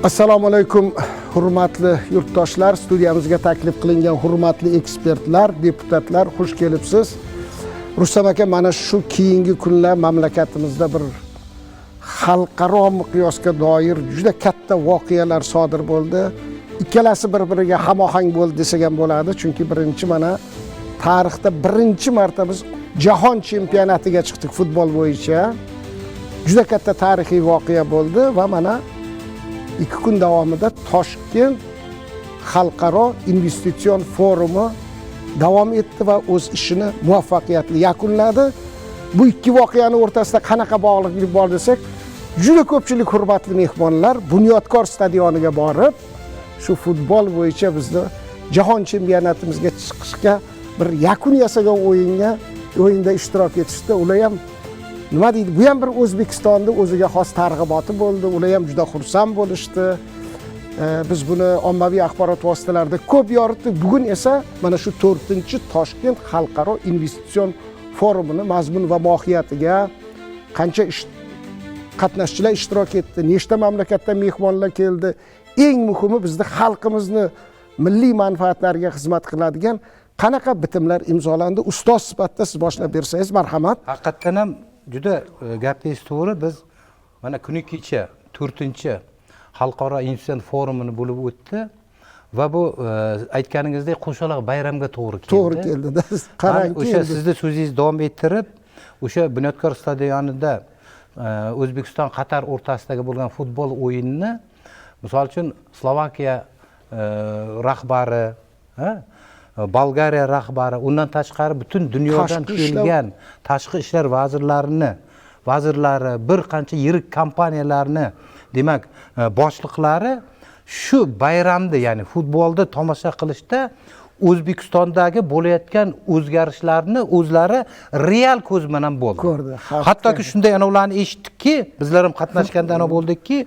Assalomu alaykum hurmatli yurtdoshlar, studiyamizga taklif qilingan hurmatli ekspertlar, deputatlar, xush kelibsiz. Rustam aka, mana shu keyingi kunlar mamlakatimizda bir xalqaro miqyosga doir juda katta voqealar sodir bo'ldi. Ikkalasi bir-biriga hamohang bo'ldi desak ham bo'ladi, chunki birinchi mana tarixda birinchi marta biz jahon chempionatiga chiqdik futbol bo'yicha. Juda katta tarixiy voqea bo'ldi va mana 2 kun davomida Toshkent xalqaro investitsion forumi davom etdi va o'z ishini muvaffaqiyatli yakunladi. Bu ikki voqeaning o'rtasida qanaqa bog'liqlik bor desak, juda ko'pchilik hurmatli mehmonlar Bunyodkor stadioniga borib, shu futbol bo'yicha bizni jahon chempionatimizga chiqishga bir yakun yasagan o'yinda ishtirok etishdi. Ular ham nima deydi? Bu ham bir O'zbekistonning o'ziga xos targ'iboti bo'ldi. Ular ham juda xursand bo'lishdi. Biz buni ommaviy axborot vositalarida ko'p yoritdik. Bugun esa mana shu 4-Toshkent xalqaro investitsion forumini mazmun va mohiyatiga, qancha qatnashchilar ishtirok etdi, nechta mamlakatdan mehmonlar keldi, eng muhimi bizni xalqimizni milliy manfaatlariga xizmat qiladigan qanaqa bitimlar imzolandi? Ustoz sifatida siz boshlab bersangiz marhamat. Haqiqatan ham juda gapingiz to'g'ri. Biz mana kuni kecha 4-xalqaro investitsion forumini bo'lib o'tdi va bu aytganingizdek qo'shaloq bayramga to'g'ri keldi. To'g'ri keldi. Qarangki, o'sha sizni so'zingizni davom ettirib, o'sha Bunyodkor stadionida O'zbekiston Qatar o'rtasidagi bo'lgan futbol o'yinini, misol uchun Slovakiya rahbari, Bolgariya rahbari, undan tashqari butun dunyodan kelgan tashqi ishlar vazirlari, bir qancha yirik kompaniyalarni, demak, boshliqlari shu bayramda, ya'ni futbolda tomosha qilishda O'zbekistondagi bo'layotgan o'zgarishlarni o'zlari real ko'z bilan bo'ldi. Hattoki shunday anovlarni eshitdikki, bizlar ham qatnashganda ana bo'ldikki,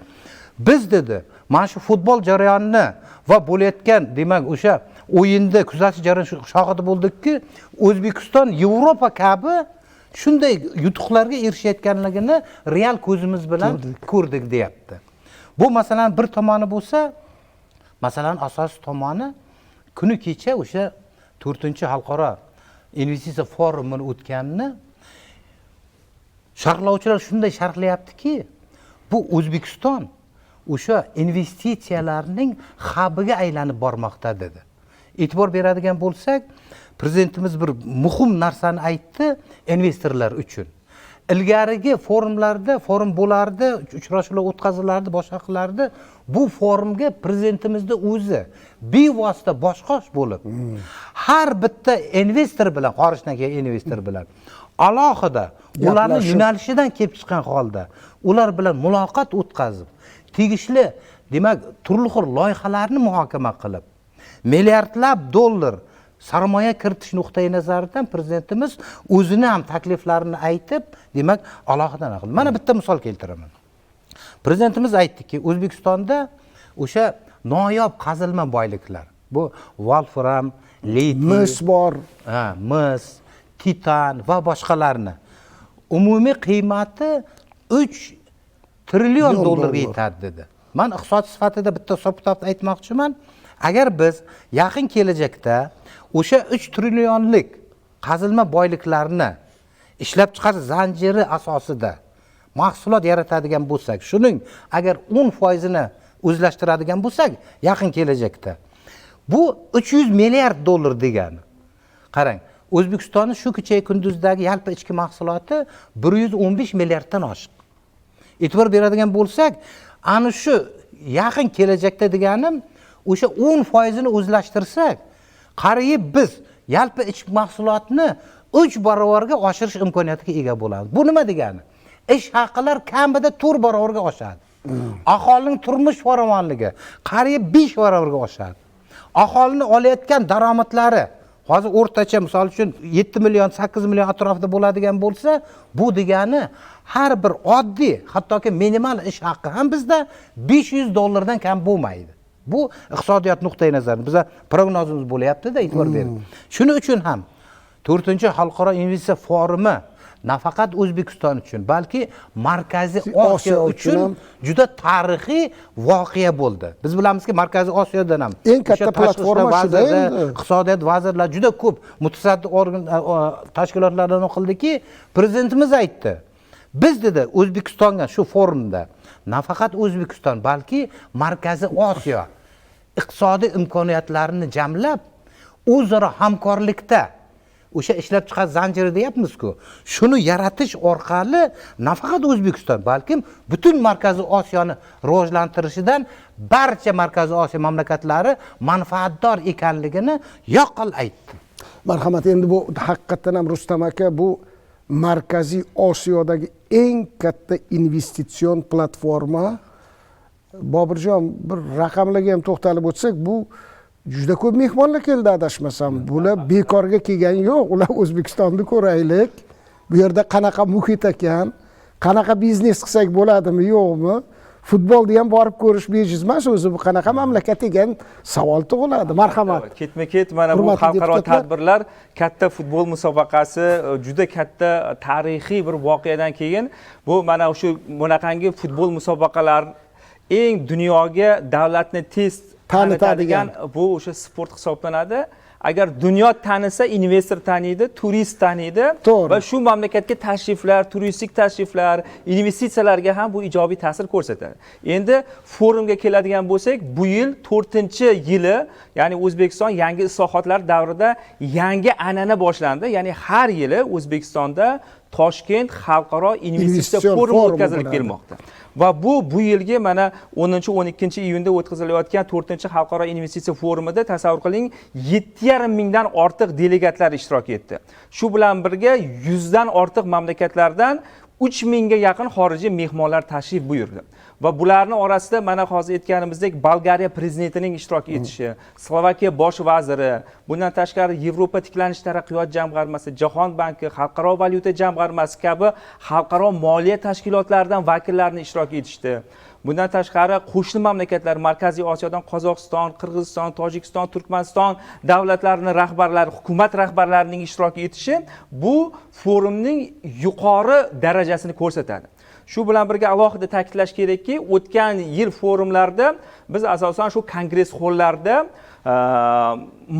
biz dedi, mana shu futbol jarayonini va bo'layotgan, demak, o'sha o'yinda kuzatish jarayoni shohidi bo'ldikki, O'zbekiston Yevropa kabi shunday yutuqlarga erishayotganligini real ko'zimiz bilan ko'rdik deyapti. Bu masalan bir tomoni bo'lsa, masalan asosiy tomoni kuni kecha o'sha 4-xalqaro investitsiya forumini o'tganini sharhlovchilar shunday sharhlayaptiki, bu O'zbekiston o'sha investitsiyalarning hubiga aylanib bormoqda dedi. E'tibor beradigan bo'lsak, prezidentimiz bir muhim narsani aytdi investorlar uchun. Ilgarigi forumlarda, forum bo'lardi, uchrashuvlar o'tkazilardi, boshqa qilardi. Bu forumga prezidentimizning o'zi bevosita boshqosh bo'lib, har bitta investor bilan, xorijdan kelgan investor bilan alohida ularning yo'nalishidan kelib chiqqan holda ular bilan muloqot o'tkazib, tegishli, demak, turli xil loyihalarni muhokama qilib, milliardlab dollar sarmoya kiritish nuqtai nazaridan prezidentimiz o'zini ham takliflarini aytib, demak, alohida qildi. Mana bitta misol keltiraman. Prezidentimiz aytdiki, O'zbekistonda o'sha noyob qazilma boyliklar, bu wolfram, litit, mis bor, mis, titan va boshqalarni umumiy qiymati 3 trillion dollarga yetadi dedi. Men iqtisod sifatida bitta hisob-kitobni aytmoqchiman. Agar biz yaqin kelajakda o'sha 3 trillionlik qazilma boyliklarni ishlab chiqarish zanjiri asosida mahsulot yaratadigan bo'lsak, shuning agar 10%ni o'zlashtiradigan bo'lsak, yaqin kelajakda bu 300 milliard dollar degani. Qarang, O'zbekistonning shu kecha kunduzdagi yalpi ichki mahsuloti 115 milliarddan oshiq. E'tibor beradigan bo'lsak, ana shu yaqin kelajakda deganim o'sha 10%ni o'zlashtirsak, qariyb biz yalpi ichki mahsulotni 3 barobarga oshirish imkoniyatiga ega bo'lamiz. Bu nima degani? Ish haqilar kamida 4 barobarga oshadi. Aholining turmush farovonligi qariyb 5 barobarga oshadi. Aholining olayotgan daromadlari hozir o'rtacha, misol uchun 7 million, 8 million atrofida bo'ladigan bo'lsa, bu degani har bir oddiy, hattoki minimal ish haqi ham bizda 500 dollardan kam bo'lmaydi. Bu iqtisodiyot nuqtai nazaridan bizga prognozimiz bo'layapti-da, e'tibor bering. Shuning uchun ham 4-xalqaro investitsiya forumi nafaqat O'zbekiston uchun, balki Markaziy Osiyo Osiyo uchun uchun juda tarixiy voqea bo'ldi. Biz bilamizki, Markaziy Osiyodan ham eng katta platforma shuda endi. iqtisodiyot vazirlar juda ko'p mutasaddi organ tashkilotlardan o'qildiki, prezidentimiz aytdi. Biz dedi O'zbekistonga shu forumda nafaqat O'zbekiston, balki Markaziy Osiyo iqtisodiy imkoniyatlarini jamlab, o'zaro hamkorlikda o'sha ishlab chiqarish zanjiri deyapmiz-ku, shuni yaratish orqali nafaqat O'zbekiston, balkim butun Markaziy Osiyoni rivojlantirishidan barcha Markaziy Osiyo mamlakatlari manfaatdor ekanligini yaqqol aytdi. Marhamat, endi bu haqiqatdan ham Rustam aka, bu Markaziy Osiyodagi eng katta investitsion platforma. Bobirjon, bir raqamlarga ham to'xtalib o'tsak, bu juda ko'p mehmonlar keldi adashmasam. Bular bekorga kelgani yo'q. Ular O'zbekistonni ko'raylik. Bu yerda qanaqa muhit ekan, qanaqa biznes qilsak bo'ladimi, yo'qmi? Futbolni ham borib ko'rish bejiz emas, o'zi bu qanaqa mamlakat degan savol tug'iladi. Marhamat. Ketma-ket mana bu xalqaro tadbirlar, katta futbol musobaqasi, juda katta tarixiy bir voqeadan keyin bu mana shu bunaqangi futbol musobaqalar eng dunyoga davlatni tez tanitadigan bu o'sha sport hisoblanadi. Agar dunyo tanisa, investor taniydi, turist taniydi va shu mamlakatga tashriflar, turistik tashriflar, investitsiyalarga ham bu ijobiy ta'sir ko'rsatadi. Endi forumga keladigan bo'lsak, bu yil 4-yili, ya'ni O'zbekiston yangi islohotlar davrida yangi an'ana boshlandi. Ya'ni har yili O'zbekistonda Toshkent xalqaro investitsiya forumi o'tkazilib kelmoqda. Va bu yilgi mana 10-12-iyunda o'tkazilayotgan 4-xalqaro investitsiya forumida tasavvur qiling, 7,5 mingdan ortiq delegatlar ishtirok etdi. Shu bilan birga 100 dan ortiq mamlakatlardan 3 mingga yaqin xorijiy mehmonlar tashrif buyurdi. Va bularning orasida mana hozir aytganimizdek Bolgariya prezidentining ishtirok etishi, Slovakiya bosh vaziri, bundan tashqari Yevropa tiklanish taraqqiyot jamg'armasi, Jahon banki, Xalqaro valyuta jamg'armasi kabi xalqaro moliya tashkilotlaridan vakillarni ishtirok etishdi. Bundan tashqari qo'shni mamlakatlar, Markaziy Osiyodan Qozog'iston, Qirg'iziston, Tojikiston, Turkmaniston davlatlarining rahbarlari, hukumat rahbarlarining ishtirok etishi bu forumning yuqori darajasini ko'rsatadi. Shu bilan birga alohida ta'kidlash kerakki, o'tgan yil forumlarda biz asosan shu kongress hollarida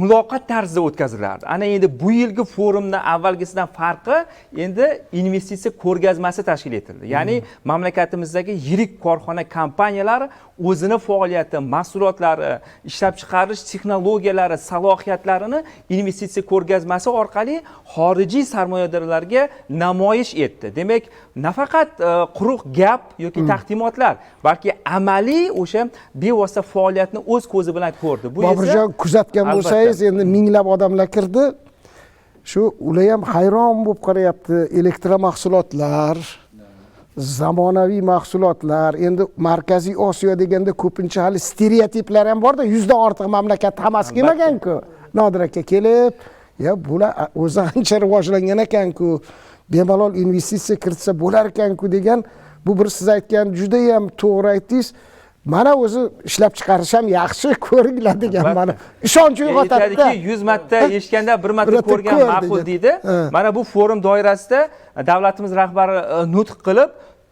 muloqot tarzida o'tkazilardi. Ana endi bu yilgi forumda avvalgisidan farqi, endi investitsiya ko'rgazmasi tashkil etildi. Ya'ni mamlakatimizdagi yirik korxona kompaniyalari o'zini faoliyati, mahsulotlari, ishlab chiqarish texnologiyalari, salohiyatlarini investitsiya ko'rgazmasi orqali xorijiy sarmoyadorlarga namoyish etdi. Demak, nafaqat quruq gap yoki taqdimotlar, balki amaliy o'sha bevosita faoliyatni o'z ko'zi bilan ko'rdi. Bu Bobirjon, kuzatgan bo'lsangiz, endi minglab odamlar kirdi. Shu ular ham hayron bo'lib qarayapti. Elektromahsulotlar, zamonaviy mahsulotlar. Endi Markaziy Osiyo deganda ko'pincha hali stereotiplar ham bor-da, 100 dan ortiq mamlakat hammasi kelmagan-ku. Nodir aka kelib, ya bular o'zi ancha rivojlangan ekan-ku, bemalol investitsiya kiritsa bo'lar ekan-ku degan, bu bir siz aytgan juda ham to'g'ri aytdingiz. Mana o'zi ishlab chiqarish ham yaxshi, ko'ringlar degan mana ishonch uyg'otadi. Aytadiki, 100 marta eshitganda 1 marta ko'rgan ma'qul deydi. Mana bu forum doirasida davlatimiz rahbari nutq qilib,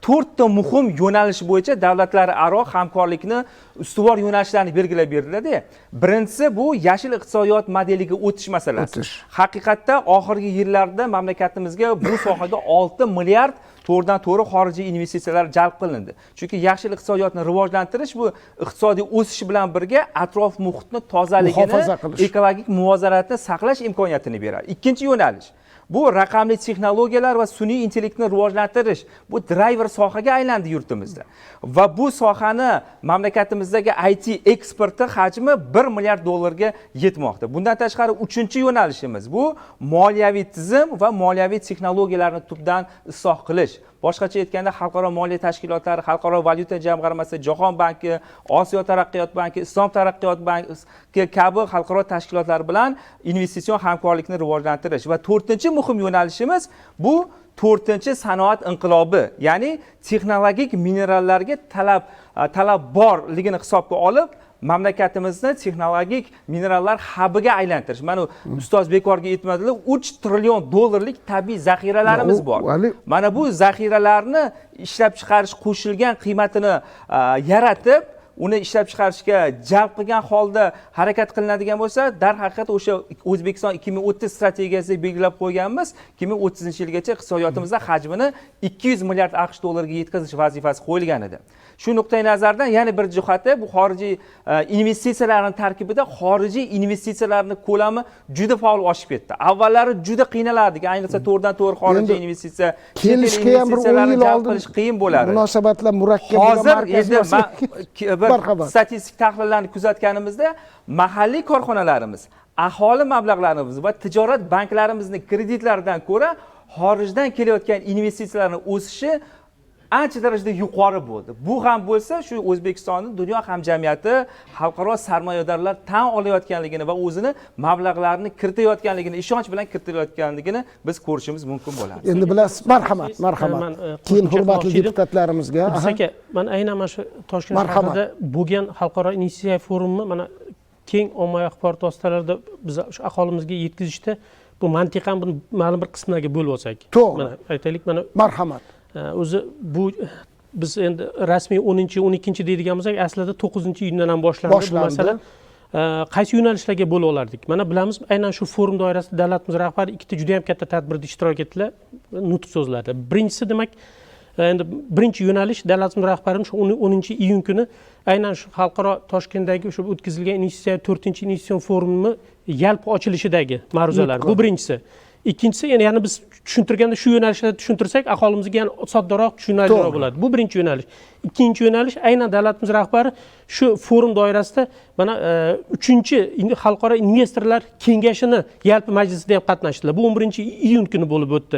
4 ta muhim yo'nalish bo'yicha davlatlararo hamkorlikni ustuvor yo'nalishlarni belgilab berdilar-da. Birinchisi bu yashil iqtisodiyot modeliga o'tish masalasi. Haqiqatda oxirgi yillarda mamlakatimizga bu sohaga 6 milliard to'g'ridan to'g'ri xorijiy investitsiyalar jalb qilindi. Chunki yashil iqtisodiyotni rivojlantirish bu iqtisodiy o'sish bilan birga atrof muhitni tozaligini, ekologik muvozanatni saqlash imkoniyatini beradi. Ikkinchi yo'nalish bu raqamli texnologiyalar va sun'iy intellektni rivojlantirish. Bu driver sohaga aylandi yurtimizda. Va bu sohani mamlakatimizdagi IT eksporti hajmi 1 milliard dollarga yetmoqda. Bundan tashqari 3-yo'nalishimiz bu moliyaviy tizim va moliyaviy texnologiyalarni tubdan isloh qilish. Boshqacha aytganda xalqaro moliya tashkilotlari, Xalqaro valyuta jamg'armasi, Jahon banki, Osiyo taraqqiyot banki, Islom taraqqiyot banki kabi xalqaro tashkilotlar bilan investitsion hamkorlikni rivojlantirish va 4-muhim yo'nalishimiz bu 4-sanoat inqilobi, ya'ni texnologik minerallarga talab borligini hisobga olib, mamlakatimizni texnologik minerallar hubiga aylantirish. Mana ustoz bekorga aytmadilar, 3 trillion dollarlik tabiiy zaxiralarimiz bor. Mana bu zaxiralarni ishlab chiqarish qo'shilgan qiymatini yaratib, uni ishlab chiqarishga jalb qilgan holda harakat qilinadigan bo'lsa, darhaqiqat o'sha O'zbekiston 2030 strategiyasida belgilab qo'yganmiz, 2030-yilgacha iqtisodiyotimizda hajmini 200 milliard AQSh dollariga yetkazish vazifasi qo'yilgan edi. Shu nuqtai nazardan yana bir jihati bu xorijiy investitsiyalarning tarkibida xorijiy investitsiyalarning ko'lami juda faol oshib ketdi. Avvallari juda qiynalardik, ayniqsa to'g'ridan to'g'ri xorijiy investitsiya, kelishga ham bir 10 yil oldin qilish qiyin bo'ladi. Munosabatlar murakkab bo'lgan hozir statistik tahlillarni kuzatganimizda mahalliy korxonalarimiz, aholi mablag'larimiz va tijorat banklarimizning kreditlaridan ko'ra xorijdan kelayotgan investitsiyalarning o'sishi ancha darajada yuqori bo'ldi. Bu ham bo'lsa, shu O'zbekistonning dunyo hamjamiyati xalqaro sarmoyadorlar tan olayotganligini va o'zini mablag'larini kiritayotganligini, ishonch bilan kiritayotganligini biz ko'rishimiz mumkin bo'ladi. Endi bilasiz, marhamat. Keyin hurmatli deputatlarimizga. Aka, men aynan mana shu Toshkent shahrida bo'lgan xalqaro investitsiya forumini mana keng ommaviy axborot vositalarida biz shu aholimizga yetkazishda bu mantiqan buni ma'lum bir qismlarga bo'lib olsak. Mana aytaylik, mana marhamat. O'zi bu biz endi rasmiy 10-12 deydigan bo'lsak, aslida 9-iyundan ham boshlandi bu masala. Qaysi yo'nalishlarga bo'lib olardik? Mana bilamiz, aynan shu forum doirasida davlatimiz rahbari ikkita juda ham katta tadbirda ishtirok etdilar, nutq so'zladi. Birinchisi demak, endi birinchi yo'nalish davlatimiz rahbarining shu 10-iyun kuni aynan shu xalqaro Toshkentdagi o'sha o'tkazilgan investitsiya 4-investitsion forumi yalpi ochilishidagi ma'ruzalar. Bu birinchisi. Ikkinchisi, yana biz tushuntirganda shu yo'nalishlarda tushuntirsak, aholimizga yana soddoroq tushunarliroq bo'ladi. Bu birinchi yo'nalish. Ikkinchi yo'nalish aynan davlatimiz rahbari shu forum doirasida mana 3-xalqaro investorlar kengashini yalpi majlisida ham qatnashdilar. Bu 11-iyun kuni bo'lib o'tdi.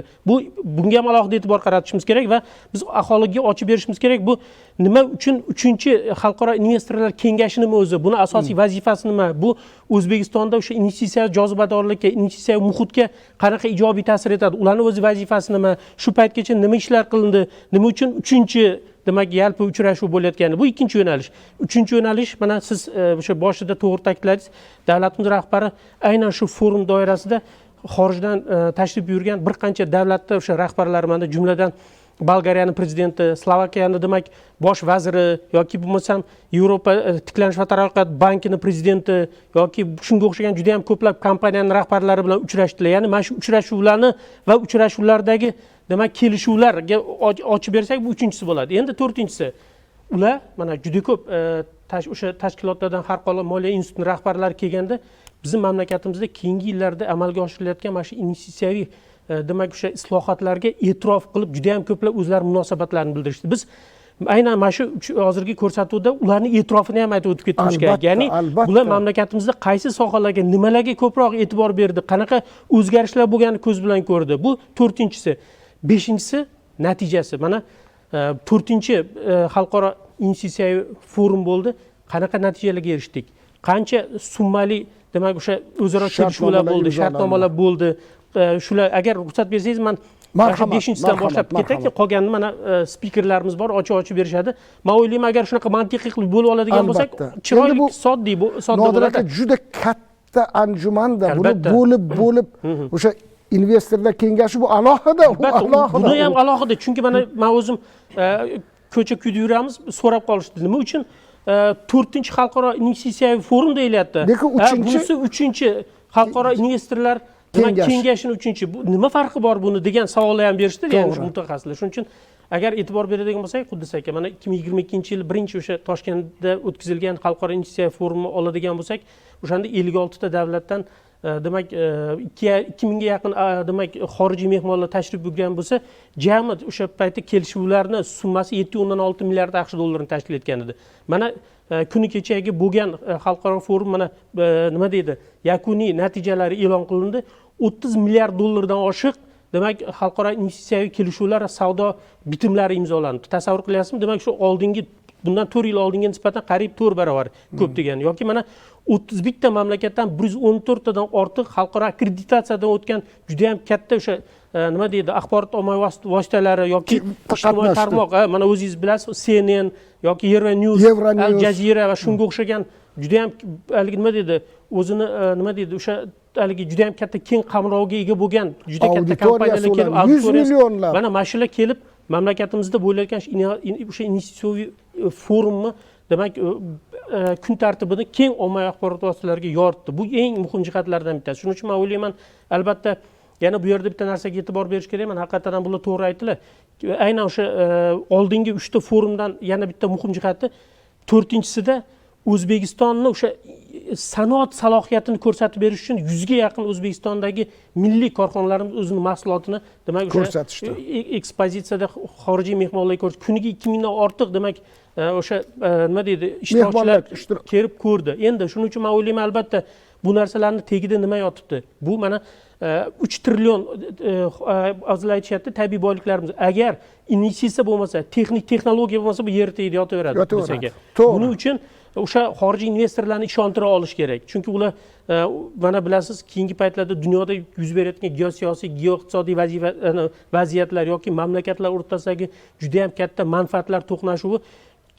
Bunga ham alohida e'tibor qaratishimiz kerak va biz aholiga ochib berishimiz kerak. Bu nima uchun 3-xalqaro investorlar kengashi nima o'zi? Buni asosiy vazifasi nima? Bu O'zbekistonda o'sha investitsiya jozibadorlikka, investitsiya muhitga qanaqa ijobiy ta'sir etadi? Ularning o'zi vazifasi nima? Shu paytgacha nima ishlar qilindi? Nima uchun 3-demak yalpi uchrashuv bo'layotgani? Bu ikkinchi yo'nalish. Uchinchi yo'nalish, mana siz o'sha boshida to'g'ri ta'kidladingiz, davlatimiz rahbari aynan shu forum doirasida xorijdan tashrif buyurgan bir qancha davlatda o'sha rahbarlar, mana jumladan Bolgariyaning prezidenti, Slovakiyaning demak bosh vaziri yoki bo'lmasam Yevropa tiklanish va taraqqiyot bankining prezidenti yoki shunga o'xshagan juda ham ko'plab kompaniyaning rahbarlari bilan uchrashdilar. Ya'ni mana shu uchrashuvlarni va uchrashuvlardagi demak kelishuvlarga ochib bersak, bu uchinchisi bo'ladi. Endi to'rtinchisi, ular mana juda ko'p o'sha tashkilotlardan xalqaro moliya institutining rahbarlari kelganda bizning mamlakatimizda keyingi yillarda amalga oshirilayotgan mana shu investitsiyaviy demak o'sha islohotlarga e'tirof qilib juda ham ko'plab o'zlari munosabatlarini bildirishdi. Biz aynan mana shu hozirgi ko'rsatuvda ularning e'tirofini ham aytib o'tib ketimiz kerak. Ya'ni bular mamlakatimizda qaysi sohalarga, nimalarga ko'proq e'tibor berdi, qanaqa o'zgarishlar bo'lganini ko'z bilan ko'rdi. Bu to'rtinchisi. Beshinchisi natijasi. Mana 4-xalqaro investitsiyaviy forum bo'ldi. Qanaqa natijalarga erishdik? Qancha summali demak o'sha o'zaro kelishuvlar bo'ldi, shartnomalar bo'ldi. Shular agar ruxsat bersangiz, men mana 5-dan boshlab ketayki, qolganini mana spikerlarimiz bor, ochib berishadi. Men o'ylayman, agar shunaqa mantiqiy qilib bo'lib oladigan bo'lsak, chiroyli sodda bo'ladi. Juda katta anjumanda buni bo'lib o'sha investorlar kengashi bu alohida, buni ham alohida. Chunki men o'zim ko'cha-kuyda yuramiz, so'rab qolishdi. Nima uchun 4-xalqaro investitsiyaviy forum deyilyapti? Bunisi 3-xalqaro investorlar kengashini 3-chi. Nima farqi bor buni degan savollar ham berishdi, ya'ni mutaxassislar. Shuning uchun agar e'tibor beradigan bo'lsak, xuddi aka mana 2022-yil birinchi o'sha Toshkentda o'tkazilgan xalqaro investitsiya forumi oladigan bo'lsak, o'shanda 56 ta davlatdan demak 2000 ga yaqin demak xorijiy mehmonlar tashrif buyurgan bo'lsa, jami o'sha paytda kelishuvlarni summasi 7.6 milliard AQSh dollarini tashkil etgan edi. Mana kuni kechagi bo'lgan xalqaro forum mana nima deydi? Yakuniy natijalari e'lon qilindi. 30 milliard dollardan oshiq demak xalqaro investitsiyaviy kelishuvlar, savdo bitimlari imzolandi. Tasavvur qilyapsizmi? Demak shu oldingi bundan 4 yil oldinga nisbatan qariyb 4 barobar ko'p degani. Yoki mana 31 ta mamlakatdan 114 tadan ortiq xalqaro akkreditatsiyadan o'tgan juda ham katta o'sha nima deydi, axborot ommaviy vositalari yoki ijtimoiy tarmoq, mana o'zingiz bilasiz, CNN yoki Euronews, Al Jazeera va shunga o'xshagan juda ham haligi nima deydi o'zini nima deydi o'sha haligi juda ham katta keng qamrovga ega bo'lgan juda katta kompaniyalar kelib 100 millionlab mana shular kelib mamlakatimizda bo'layotgan o'sha investitsiyaviy forumni demak kun tartibini keng ommaviy axborot vositalariga yoritdi. Bu eng muhim jihatlardan bittasi. Shuning uchun men o'ylayman, albatta yana bu yerda bitta narsaga e'tibor berish kerak. Haqiqatan ham bular to'g'ri aytdilar. Aynan o'sha oldingi 3 ta forumdan yana bitta muhim jihati 4-chisida O'zbekistonni o'sha sanoat salohiyatini ko'rsatib berish uchun 100 ga yaqin O'zbekistondagi milliy korxonalarimiz o'zining mahsulotini demak o'sha ekspozitsiyada xorijiy mehmonlarga ko'rsatdi. Kuniga 2000 dan ortiq demak o'sha nima deydi ishtirokchilar kelib ko'rdi. Endi shuning uchun men o'ylayman, albatta bu narsalarning tagida nima yotibdi? Bu mana 3 trillion azizlar aytishyapti, tabiiy boyliklarimiz. Agar investitsiya bo'lmasa, texnologiya bo'lmasa, bu yer tagida yotaveradi bizga. Buning uchun o'sha xorijiy investorlarni ishontira olish kerak. Chunki ular mana bilasiz, keyingi paytlarda dunyoda yuz berayotgan geosiyosiy, geoiqtisodiy vaziyatlar yoki mamlakatlar o'rtasidagi juda ham katta manfaatlar to'qnashuvi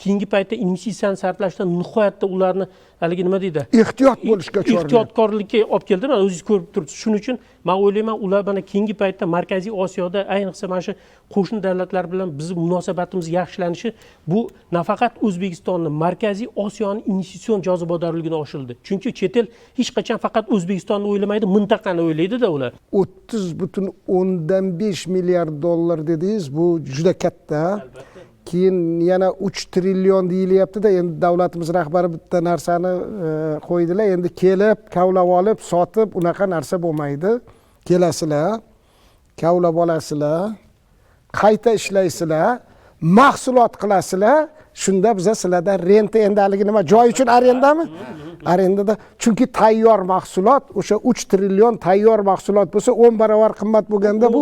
keyingi paytda investitsiyani sarflashda nihoyatda ularni haligi nima deydi? Ehtiyot bo'lishga chorlaydi. Ehtiyotkorlikka olib keldi. Mana o'zingiz ko'rib turibsiz. Shuning uchun men o'ylayman, ular mana keyingi paytda Markaziy Osiyoda, ayniqsa mana shu qo'shni davlatlar bilan bizning munosabatimiz yaxshilanishi bu nafaqat O'zbekistonni, Markaziy Osiyoning investitsion jozibadorligini oshirdi. Chunki chet el hech qachon faqat O'zbekistonni o'ylamaydi, mintaqani o'ylaydi-da ular. 30,5 milliard dollar dedingiz, bu juda katta. Keyin yana 3 trillion deyilyapti-da, endi davlatimiz rahbari bitta narsani qo'ydilar. Endi kelib, kavlab olib, sotib, unaqa narsa bo'lmaydi. Kelasizlar, kavlab olasizlar, qayta ishlaysizlar, mahsulot qilasizlar, shunda biza sizlardan renta, endi haligi nima, joy uchun arendami? Arendada. Chunki tayyor mahsulot, o'sha 3 trillion tayyor mahsulot bo'lsa, 10 barobar qimmat bo'lganda bu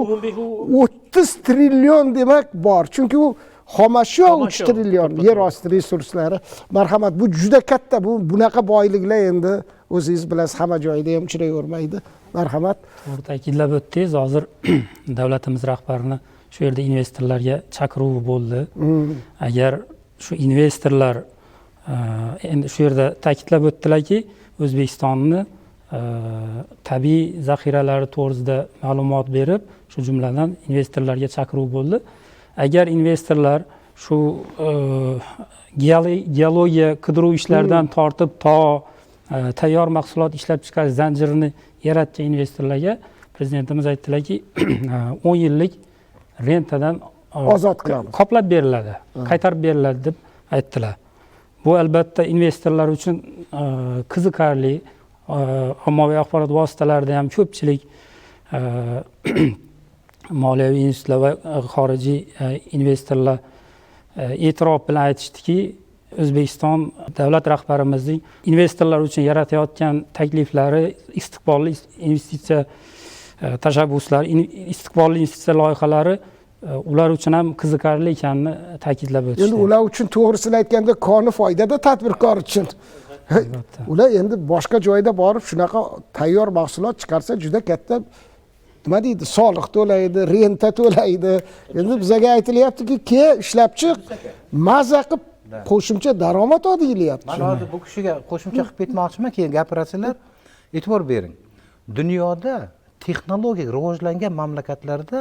30 trillion demak bor. Chunki u xomashyo 3 trillion, yer osti resurslari. Marhamat, bu juda katta, bu bunaqa boyliklar endi o'zingiz bilasiz, hamma joyda ham uchrayvermaydi. Marhamat. To'g'ri ta'kidlab o'tdingiz. Hozir davlatimiz rahbarini shu yerda investorlarga chaqiruvi bo'ldi. Agar shu investorlar endi shu yerda ta'kidlab o'tdilarki, O'zbekistonni tabiiy zaxiralari to'g'risida ma'lumot berib, shu jumladan investorlarga chaqiruv bo'ldi. Agar investorlar shu geologiya qidiruv ishlaridan tortib to tayyor mahsulot ishlab chiqarish zanjirini yaratgan investorlarga prezidentimiz aytdilarki, 10 yillik rentadan ozod qilamiz, qoplab beriladi, qaytarib beriladi deb aytdilar. Bu albatta investorlar uchun qiziqarli. Ommaviy axborot vositalarida ham ko'pchilik moliyaviy institutlar va xorijiy investorlar e'tirof bilan aytishdiki, O'zbekiston davlat rahbarimizning investorlar uchun yaratayotgan takliflari, istiqbolli investitsiya tashabbuslari, istiqbolli investitsiya loyihalari ular uchun ham qiziqarli ekanini ta'kidlab o'tishdi. Endi ular uchun to'g'risini aytganda koni foydada tadbirkor uchun. Ular endi boshqa joyda borib shunaqa tayyor mahsulot chiqarsa juda katta nima deydi, soliq to'laydi, renta to'laydi. Endi bizga aytilyaptiki, ishlab chiq, maza qilib qo'shimcha daromad ol deyilyapti. Men hozir bu kishiga qo'shimcha qilib ketmoqchiman, keyin gapirasizlar. E'tibor bering. Dunyoda texnologik rivojlangan mamlakatlarda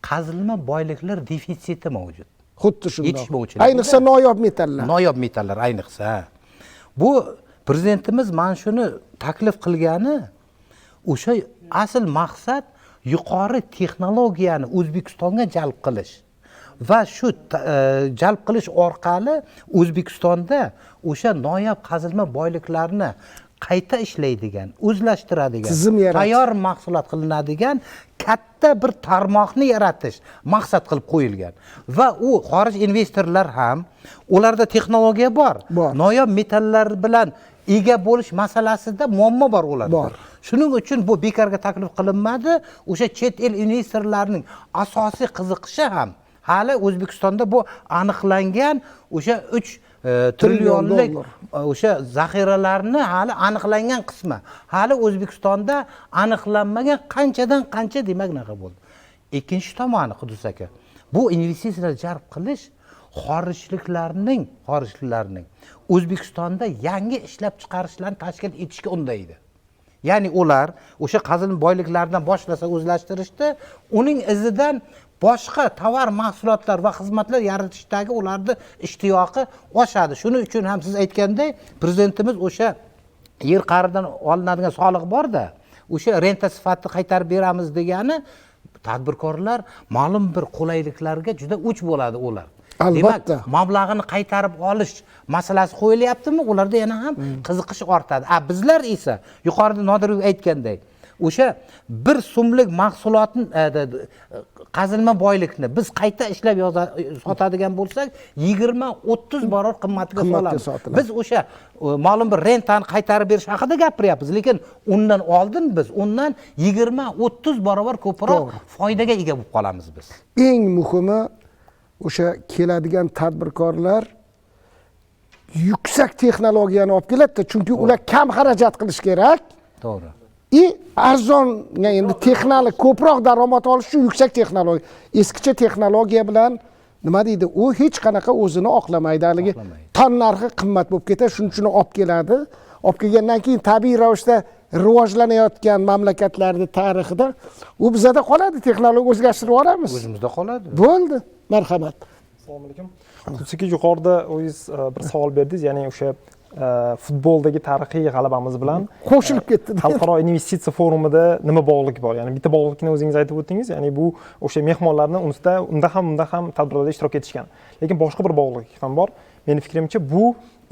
qazilma boyliklar defitsiti mavjud. Xuddi shunday. Yetishmovchilik. Ayniqsa noyob metallar. Noyob metallar ayniqsa. Bu prezidentimiz mana shuni taklif qilgani, o'sha asl maqsad yuqori texnologiyani O'zbekistonga jalb qilish va shu jalb qilish orqali O'zbekistonda o'sha noyob qazilma boyliklarni qayta ishlaydigan, o'zlashtiradigan, tayyor mahsulot qilinadigan katta bir tarmoqni yaratish maqsad qilib qo'yilgan. Va u xorij investorlar ham ularda texnologiya bor. Noyob metallar bilan ega bo'lish masalasida muammo bor ularda. Shuning uchun bu bekorga taklif qilinmadi. O'sha chet el investorlarining asosiy qiziqishi ham hali O'zbekistonda bu aniqlangan o'sha 3 trillionlik o'sha zaxiralarni hali aniqlangan qismi. Hali O'zbekistonda aniqlanmagan qanchadan qancha demak naqa bo'ldi. Ikkinchi tomoni Qudus aka, bu investitsiyalar jalb qilish xorijliklarning O'zbekistonda yangi ishlab chiqarishlarni tashkil etishga undaydi. Ya'ni ular o'sha qazilma boyliklaridan boshlasa o'zlashtirishdi, uning izidan boshqa tovar, mahsulotlar va xizmatlar yaratishdagi ularning ishtiyoqi oshadi. Shuning uchun ham siz aytgandek, prezidentimiz o'sha yer qa'ridan olinadigan soliq bor-da, o'sha renta sifatini qaytarib beramiz degani tadbirkorlar ma'lum bir qulayliklarga juda uch bo'ladi ular. Albatta. Demak, mablag'ini qaytarib olish masalasi qo'yilyaptimi? Ularda yana ham qiziqish ortadi. Bizlar esa yuqorida Nodir aytgandek, o'sha 1 so'mlik mahsulotni qazilma boylikni biz qayta ishlab sotadigan bo'lsak 20-30 barobar qimmatga solamiz. Biz o'sha ma'lum bir rentani qaytarib berish haqida gapiryapmiz, lekin undan oldin biz undan 20-30 barobar ko'proq foydaga ega bo'lib qolamiz biz. Eng muhimi o'sha keladigan tadbirkorlar yuksak texnologiyani olib keladi, chunki ular kam xarajat qilish kerak. To'g'ri. Arzonga endi texnologik ko'proq daromad olish uchun yuksak texnologiya. Eskicha texnologiya bilan nima deydi? U hech qanaqa o'zini oqlamaydi. Haligi ton narxi qimmat bo'lib ketadi, shuning uchun olib keladi. Olib kelgandan keyin tabiiy ravishda rivojlanayotgan mamlakatlarda tarixida u bizada qoladi, texnologiya o'zgartirib olamiz. O'zimizda qoladi. Bo'ldi. Marhamat. Assalomu alaykum. Xususiy yuqorida o'zingiz bir savol berdingiz, ya'ni o'sha futboldagi tarixiy g'alabamiz bilan qo'shilib ketdi. Xalqaro investitsiya forumida nima bog'liq bor? Ya'ni bitta bog'liqni o'zingiz aytib o'tdingiz, ya'ni bu o'sha mehmonlarni unda ham tadbirlarda ishtirok etishgan. Lekin boshqa bir bog'liq ham bor. Mening fikrimcha, bu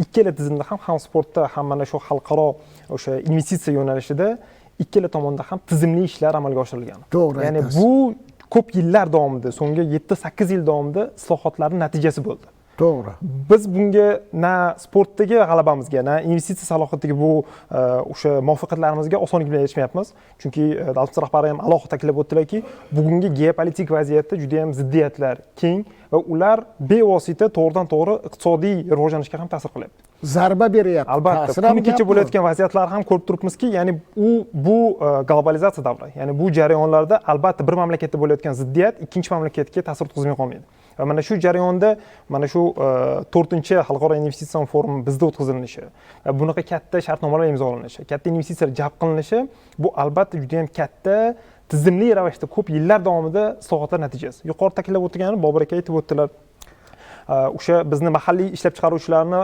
ikkala tizimda ham sportda, ham mana shu xalqaro o'sha investitsiya yo'nalishida ikkala tomonda ham tizimli ishlar amalga oshirilgan. To'g'ri. Ya'ni bu ko'p yillar davomida, so'nggi 7-8 yil davomida islohotlarning natijasi bo'ldi. To'g'ri. Biz bunga na sportdagi g'alabamizga, na investitsiya salohiyatiga bu o'sha muvaffaqiyatlarimizga osonlik bilan erishmayapmiz. Chunki davlat rahbari ham alohida ta'kidlab o'tdilarki, bugungi geopolitik vaziyatda juda ham ziddiyatlar keng va ular bevosita to'g'ridan-to'g'ri iqtisodiy rivojlanishga ham ta'sir qilyapti. Zarba beryapti. Albatta, kuni kecha bo'layotgan vaziyatlar ham ko'rib turibmizki, ya'ni bu globalizatsiya davri. Ya'ni bu jarayonlarda albatta bir mamlakatda bo'layotgan ziddiyat ikkinchi mamlakatga ta'sir o'tkazmay qolmaydi. Va mana shu jarayonda mana shu 4-chi xalqaro investitsion forumi bizda o'tkazilinishi, bunaqa katta shartnomalar imzolanishi, katta investitsiyalar jalb qilinishi, bu albatta juda ham katta tizimli ravishda ko'p yillar davomida islohotlar natijasi. Yuqorida ta'kidlab o'tgani Bobur aka aytib o'tdilar. O'sha bizni mahalliy ishlab chiqaruvchilarni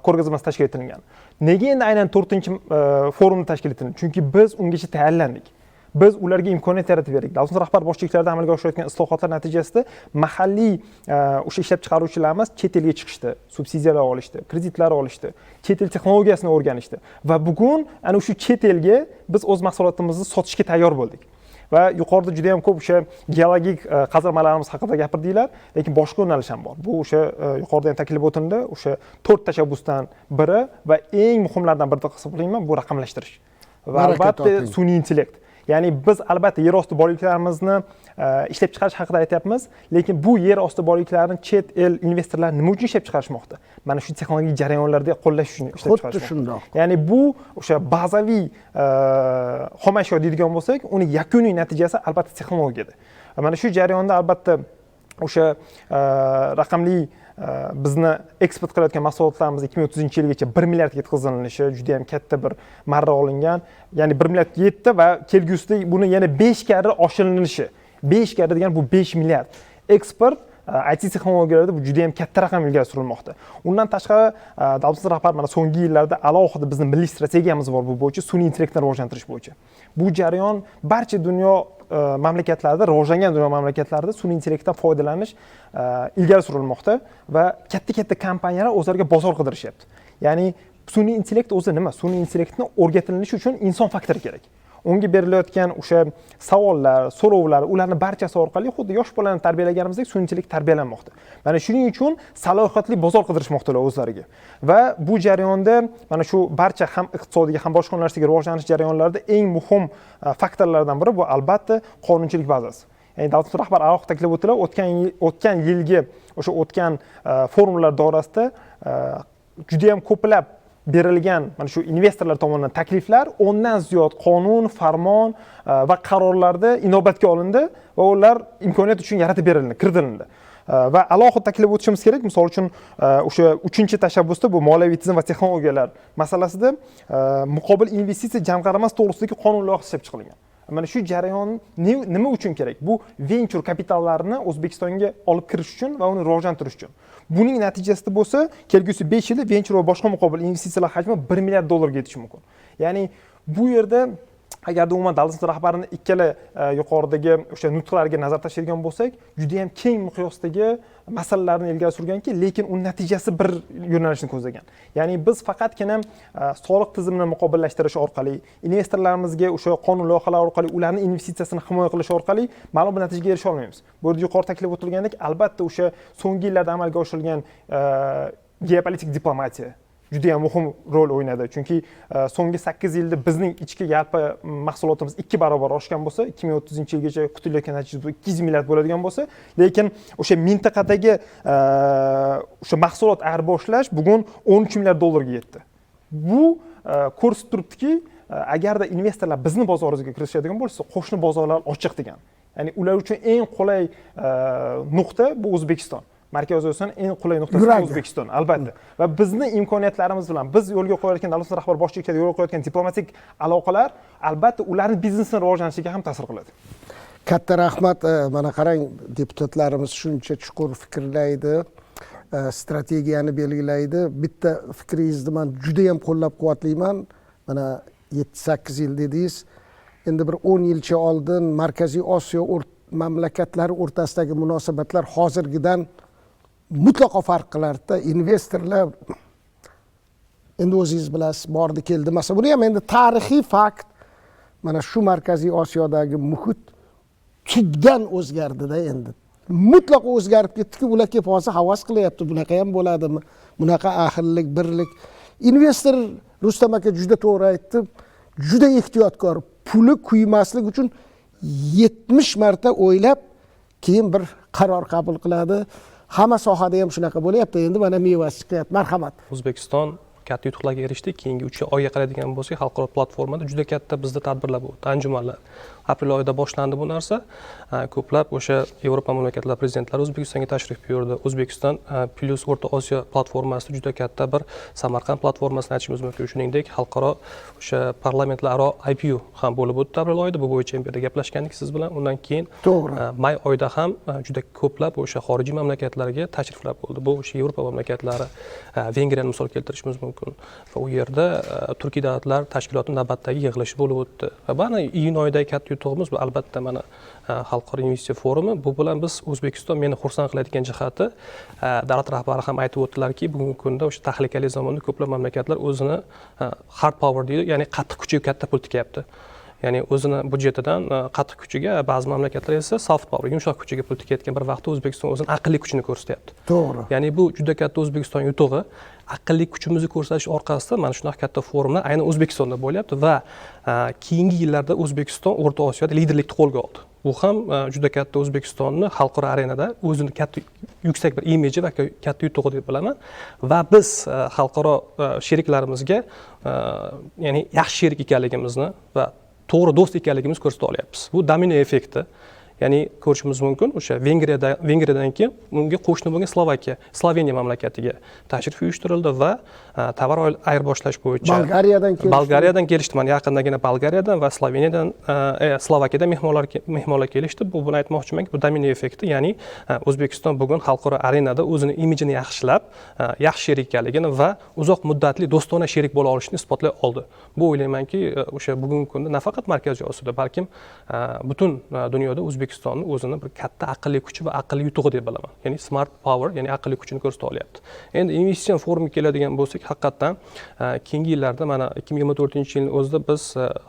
ko'rgazmasi tashkil etilgan. Nega endi aynan 4-chi forumni tashkil etildi? Chunki biz ungacha tayyorlandik. Biz ularga imkoniyat yaratib berdik. Davlat rahbar boshchiliklarida amalga oshirayotgan islohotlar natijasida mahalliy o'sha ishlab chiqaruvchilarimiz chet elga chiqishdi, subsidiyalar olishdi, kreditlar olishdi, chet el texnologiyasini o'rganishdi va bugun ana shu chet elga biz o'z mahsulotimizni sotishga tayyor bo'ldik. Va yuqorida juda ham ko'p o'sha geologik qazilmalarimiz haqida gapirdinglar, lekin boshqa yo'nalish ham bor. Bu o'sha yuqorida ham ta'kidlab o'tildi, o'sha 4 tashabbusdan biri va eng muhimlardan biri deb hisoblayman, bu raqamlashtirish. Va albatta sun'iy intellekt. Ya'ni biz albatta yer osti boyliklarimizni ishlab chiqarish haqida aytyapmiz, lekin bu yer osti boyliklarini chet el investorlar nima uchun ishlab chiqarishmoqda? Mana shu texnologik jarayonlarda qo'llash uchun ishlab chiqarishmoqda. Xuddi shundoq. Ya'ni bu o'sha bazaviy xom ashyo deydigan bo'lsak, uni yakuniy natijasi albatta texnologiyada. Mana shu jarayonda albatta o'sha raqamli bizni eksport qilayotgan mahsulotlarimiz 2030-yilgacha 1 milliardga yetkazilishi juda ham katta bir marra olingan. Ya'ni 1 milliardga yetdi va kelgusida buni yana 5 karra oshirilishi. 5 karra degan bu 5 milliard. Eksport IT texnologiyalarda bu juda ham katta raqam ilgari surilmoqda. Undan tashqari davlat rahbari mana so'nggi yillarda alohida bizning milliy strategiyamiz bor bu bo'yicha sun'iy intellektni rivojlantirish bo'yicha. Bu jarayon barcha dunyo mamlakatlarda, rivojlangan dunyo mamlakatlarida sun'iy intellektdan foydalanish ilgari surilmoqda va katta kompaniyalar o'zlariga bozor qidirishyapti. Ya'ni sun'iy intellekt o'zi nima? Sun'iy intellektni o'rgatilinishi uchun inson faktori kerak. Unga berilayotgan o'sha savollar, so'rovlar, ularni barchasi orqali xuddi yosh bolani tarbiyalaganimizdek sun'iy intellekt tarbiyalanmoqda. Mana shuning uchun salohiyatli bozor qidirishmoqdalar o'zlariga. Va bu jarayonda mana shu barcha ham iqtisodiy ham boshqa yo'nalishdagi rivojlanish jarayonlarida eng muhim faktorlardan biri bu albatta qonunchilik bazasi. Ya'ni davlat rahbari alohida ta'kidlab o'tdilar, o'tgan yilgi o'sha o'tgan forumlar doirasida juda ham ko'plab berilgan mana shu investorlar tomonidan takliflar 10 dan ziyod qonun, farmon va qarorlarda inobatga olindi va ular imkoniyat uchun yaratib berildi, kiritildi. va alohida ta'kidlab o'tishimiz kerak, misol uchun o'sha 3-tashabbusda bu moliyaviy tizim va texnologiyalar masalasida muqobil investitsiya jamg'armasi to'g'risidagi qonun loyihasi ishlab chiqilgan. Mana shu jarayon nima uchun kerak? Bu venture kapitallarni O'zbekistonga olib kirish uchun va uni rivojlantirish uchun. Buning natijasida bo'lsa, kelgusi 5 yilda venture va boshqa muqobil investitsiyalar hajmi $1 milliard yetishi mumkin. Ya'ni bu yerda agarda umuman davlat rahbarini ikkala yuqoridagi o'sha nutqlarga nazar tashlaydigan bo'lsak, juda ham keng miqyosdagi masalalarni ilgari surganki, lekin uning natijasi bir yo'nalishni ko'zlagan. Ya'ni biz faqatgina soliq tizimini muqobillashtirish orqali, investorlarimizga o'sha qonun loyihalari orqali ularning investitsiyasini himoya qilish orqali ma'lum bir natijaga erisha olmaymiz. Bu yerda yuqori taklif o'tilgandek, albatta o'sha so'nggi yillarda amalga oshirilgan geopolitik diplomatiya juda ham muhim rol o'ynadi. Chunki so'nggi 8 yilda bizning ichki yalpi mahsulotimiz 2 barobar oshgan bo'lsa, 2030-yilgacha kutilayotgan natija 200 milliard bo'ladigan bo'lsa, lekin o'sha mintaqadagi o'sha mahsulot ayirboshlash bugun $13 milliard ga yetdi. Bu ko'rsatib turibdiki, agarda investorlar bizni bozorimizga kirishadigan bo'lsa, qo'shni bozorlar ochiq degan. Ya'ni ular uchun eng qulay nuqta bu O'zbekiston. Markaziy Osiyoning eng qulay nuqtasi O'zbekiston, albatta. Va bizning imkoniyatlarimiz bilan biz yo'lga qo'yayotgan davlat rahbar boshchiligida yo'lga qo'yayotgan diplomatik aloqalar albatta ularning biznesini rivojlanishiga ham ta'sir qiladi. Katta rahmat. Mana qarang, deputatlarimiz shuncha chuqur fikrlaydi, strategiyani belgilaydi. Bitta fikringizni men juda ham qo'llab-quvvatlayman. Mana 7-8 yil dedingiz. Endi bir 10 yilcha oldin Markaziy Osiyo mamlakatlari o'rtasidagi munosabatlar hozirgidan mutlaqo farq qilardi. Investorlar endi o'zingiz bilasiz, bordi keldi. Masalan, buni ham endi tarixiy fakt. Mana shu Markaziy Osiyodagi muhit tubdan o'zgardi-da endi. Mutlaqo o'zgarib ketdiki, ular kelib hozir havas qilyapti. Bunaqa ham bo'ladimi? Bunaqa ahillik, birlik. Investor Rustam aka juda to'g'ri aytdi. Juda ehtiyotkor. Puli kuymaslik uchun 70 marta o'ylab, keyin bir qaror qabul qiladi. Hamma sohada ham shunaqa bo'lyapti. Endi mana mevasi chiqyapti. Marhamat. O'zbekiston katta yutuqlarga erishdi. Keyingi 3 oyga qaraydigan bo'lsak, xalqaro platformada juda katta bizda tadbirlar bo'ldi, anjumanlar. Aprel oyida boshlandi bu narsa. Ko'plab o'sha Yevropa mamlakatlari prezidentlari O'zbekistonga tashrif buyurdi. O'zbekiston plus O'rta Osiyo platformasida juda katta bir Samarqand platformasini aytishimiz mumkin. Shuningdek, xalqaro o'sha parlamentlararo IPU ham bo'lib o'tdi aprel oyida. Bu bo'yicha ham bir gaplashgandik siz bilan. Undan keyin may oyida ham juda ko'plab o'sha xorijiy mamlakatlarga tashriflar bo'ldi. Bu o'sha Yevropa mamlakatlari, Vengriyani misol keltirishimiz mumkin. Va u yerda Turkiy davlatlar tashkilotining navbatdagi yig'ilishi bo'lib o'tdi. Va mana iyun oyidagi katta yutug'imiz bu albatta mana xalqaro investitsiya forumi. Bu bilan biz O'zbekiston meni xursand qiladigan jihati, davlat rahbari ham aytib o'tdilarki, bugungi kunda o'sha tahlikali zamonda ko'plab mamlakatlar o'zini hard power deydi, ya'ni qattiq kuchiga katta pul tikyapti. Ya'ni o'zini budjetidan qattiq kuchiga, ba'zi mamlakatlar esa soft power, yumshoq kuchiga pul tikayotgan bir vaqtda O'zbekiston o'zini aqlli kuchini ko'rsatyapti. To'g'ri. Ya'ni bu juda katta O'zbekiston yutug'i. Aqlli kuchimizni ko'rsatish orqasida mana shunaqa katta forumlar aynan O'zbekistonda bo'lyapti va keyingi yillarda O'zbekiston O'rta Osiyoda liderlikni qo'lga oldi. Bu ham juda katta O'zbekistonni xalqaro arenada o'zini katta yuksak bir imiji va katta yutug'i deb bilaman. Va biz xalqaro sheriklarimizga ya'ni yaxshi sherik ekanligimizni va to'g'ri do'st ekanligimizni ko'rsata olyapmiz. Bu domino effekti. Ya'ni ko'rishimiz mumkin, o'sha Vengriyadan keyin unga qo'shni bo'lgan Sloveniya mamlakatiga tashrif uyushtirildi va tovar ayirboshlash bo'yicha Bolgariyadan kelishdi. Mana yaqindagina Bolgariyadan va Slovakiyadan mehmonlar kelishdi. Bu buni aytmoqchimanki, bu domino effekti, ya'ni O'zbekiston bugun xalqaro arenada o'zini imijini yaxshilab, yaxshi sherik ekanligini va uzoq muddatli do'stona sherik bo'la olishini isbotlay oldi. Bu o'ylaymanki, o'sha bugungi kunda nafaqat Markaziy Osiyoda, balkim butun dunyoda O'zbekistonni o'zini bir katta aqlli kuchi va aqlli yutug'i deb bilaman. Ya'ni smart power, ya'ni aqlli kuchini ko'rsata olyapti. Endi investitsiya forumiga keladigan bo'lsak, haqiqatan keyingi yillarda mana 2024-yilning o'zida biz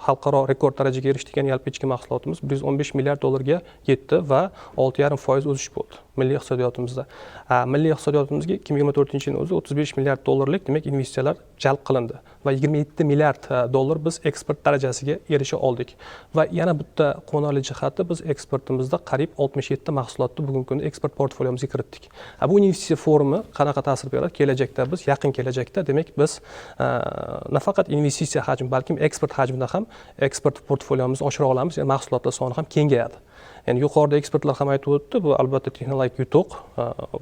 xalqaro rekord darajaga erishgan yalpi ichki mahsulotimiz $115 milliard ga yetdi va 6,5% o'sish bo'ldi milliy iqtisodiyotimizda. Milliy iqtisodiyotimizga 2024-yilning o'zida $35 milliard demak investitsiyalar jalb qilindi va $27 milliard biz eksport darajasiga erisha oldik. Va yana bitta quvonarli jihati, biz eksportimizda qariyb 67 mahsulotni bugungi kunda eksport portfoliyomizga kiritdik. Bu investitsiya forumi qanaqa ta'sir beradi? Kelajakda biz, yaqin kelajakda demak biz nafaqat investitsiya hajmi, balkim eksport hajmida ham eksport portfoliomizni oshira olamiz, ya'ni mahsulotlar soni ham kengayadi. Ya'ni yuqorida ekspertlar ham aytib o'tdi, bu albatta texnologik yutuq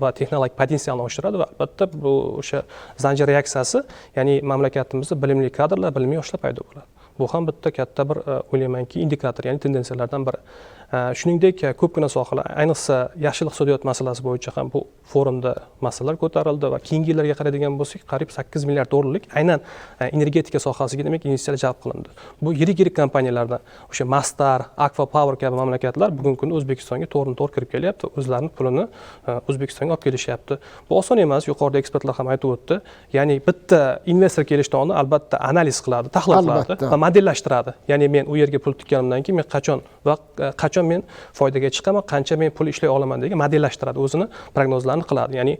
va texnologik potensialni oshiradi va albatta bu o'sha zanjir reaksiyasi, ya'ni mamlakatimizda bilimli kadrlar, bilimli yoshlar paydo bo'ladi. Bu ham bitta katta bir o'ylaymanki indikator, ya'ni tendensiyalardan biri. Shuningdek, ko'pgina sohalar, ayniqsa yashil iqtisodiyot masalasi bo'yicha ham bu forumda masalalar ko'tarildi va keyingi yillarga qaraydigan bo'lsak, qariyb 8 milliard dollarlik aynan energetika sohasiga demak investitsiyalar jalb qilindi. Bu yirik kompaniyalardan o'sha Mastar, Aqua Power kabi mamlakatlar bugungi kunda O'zbekistonga to'g'ridan-to'g'ri kirib kelyapti, o'zlarining pulini O'zbekistonga olib kelishyapti. Bu oson emas, yuqorida ekspertlar ham aytib o'tdi. Ya'ni bitta investor kelishdan oldin albatta analiz qiladi, tahlil qiladi va modellashtiradi. Ya'ni men u yerga pul tikkanimdan keyin men qachon men foydaga chiqaman, qancha men pul ishlay olaman degan modellashtiradi, o'zini prognozlarini qiladi, ya'ni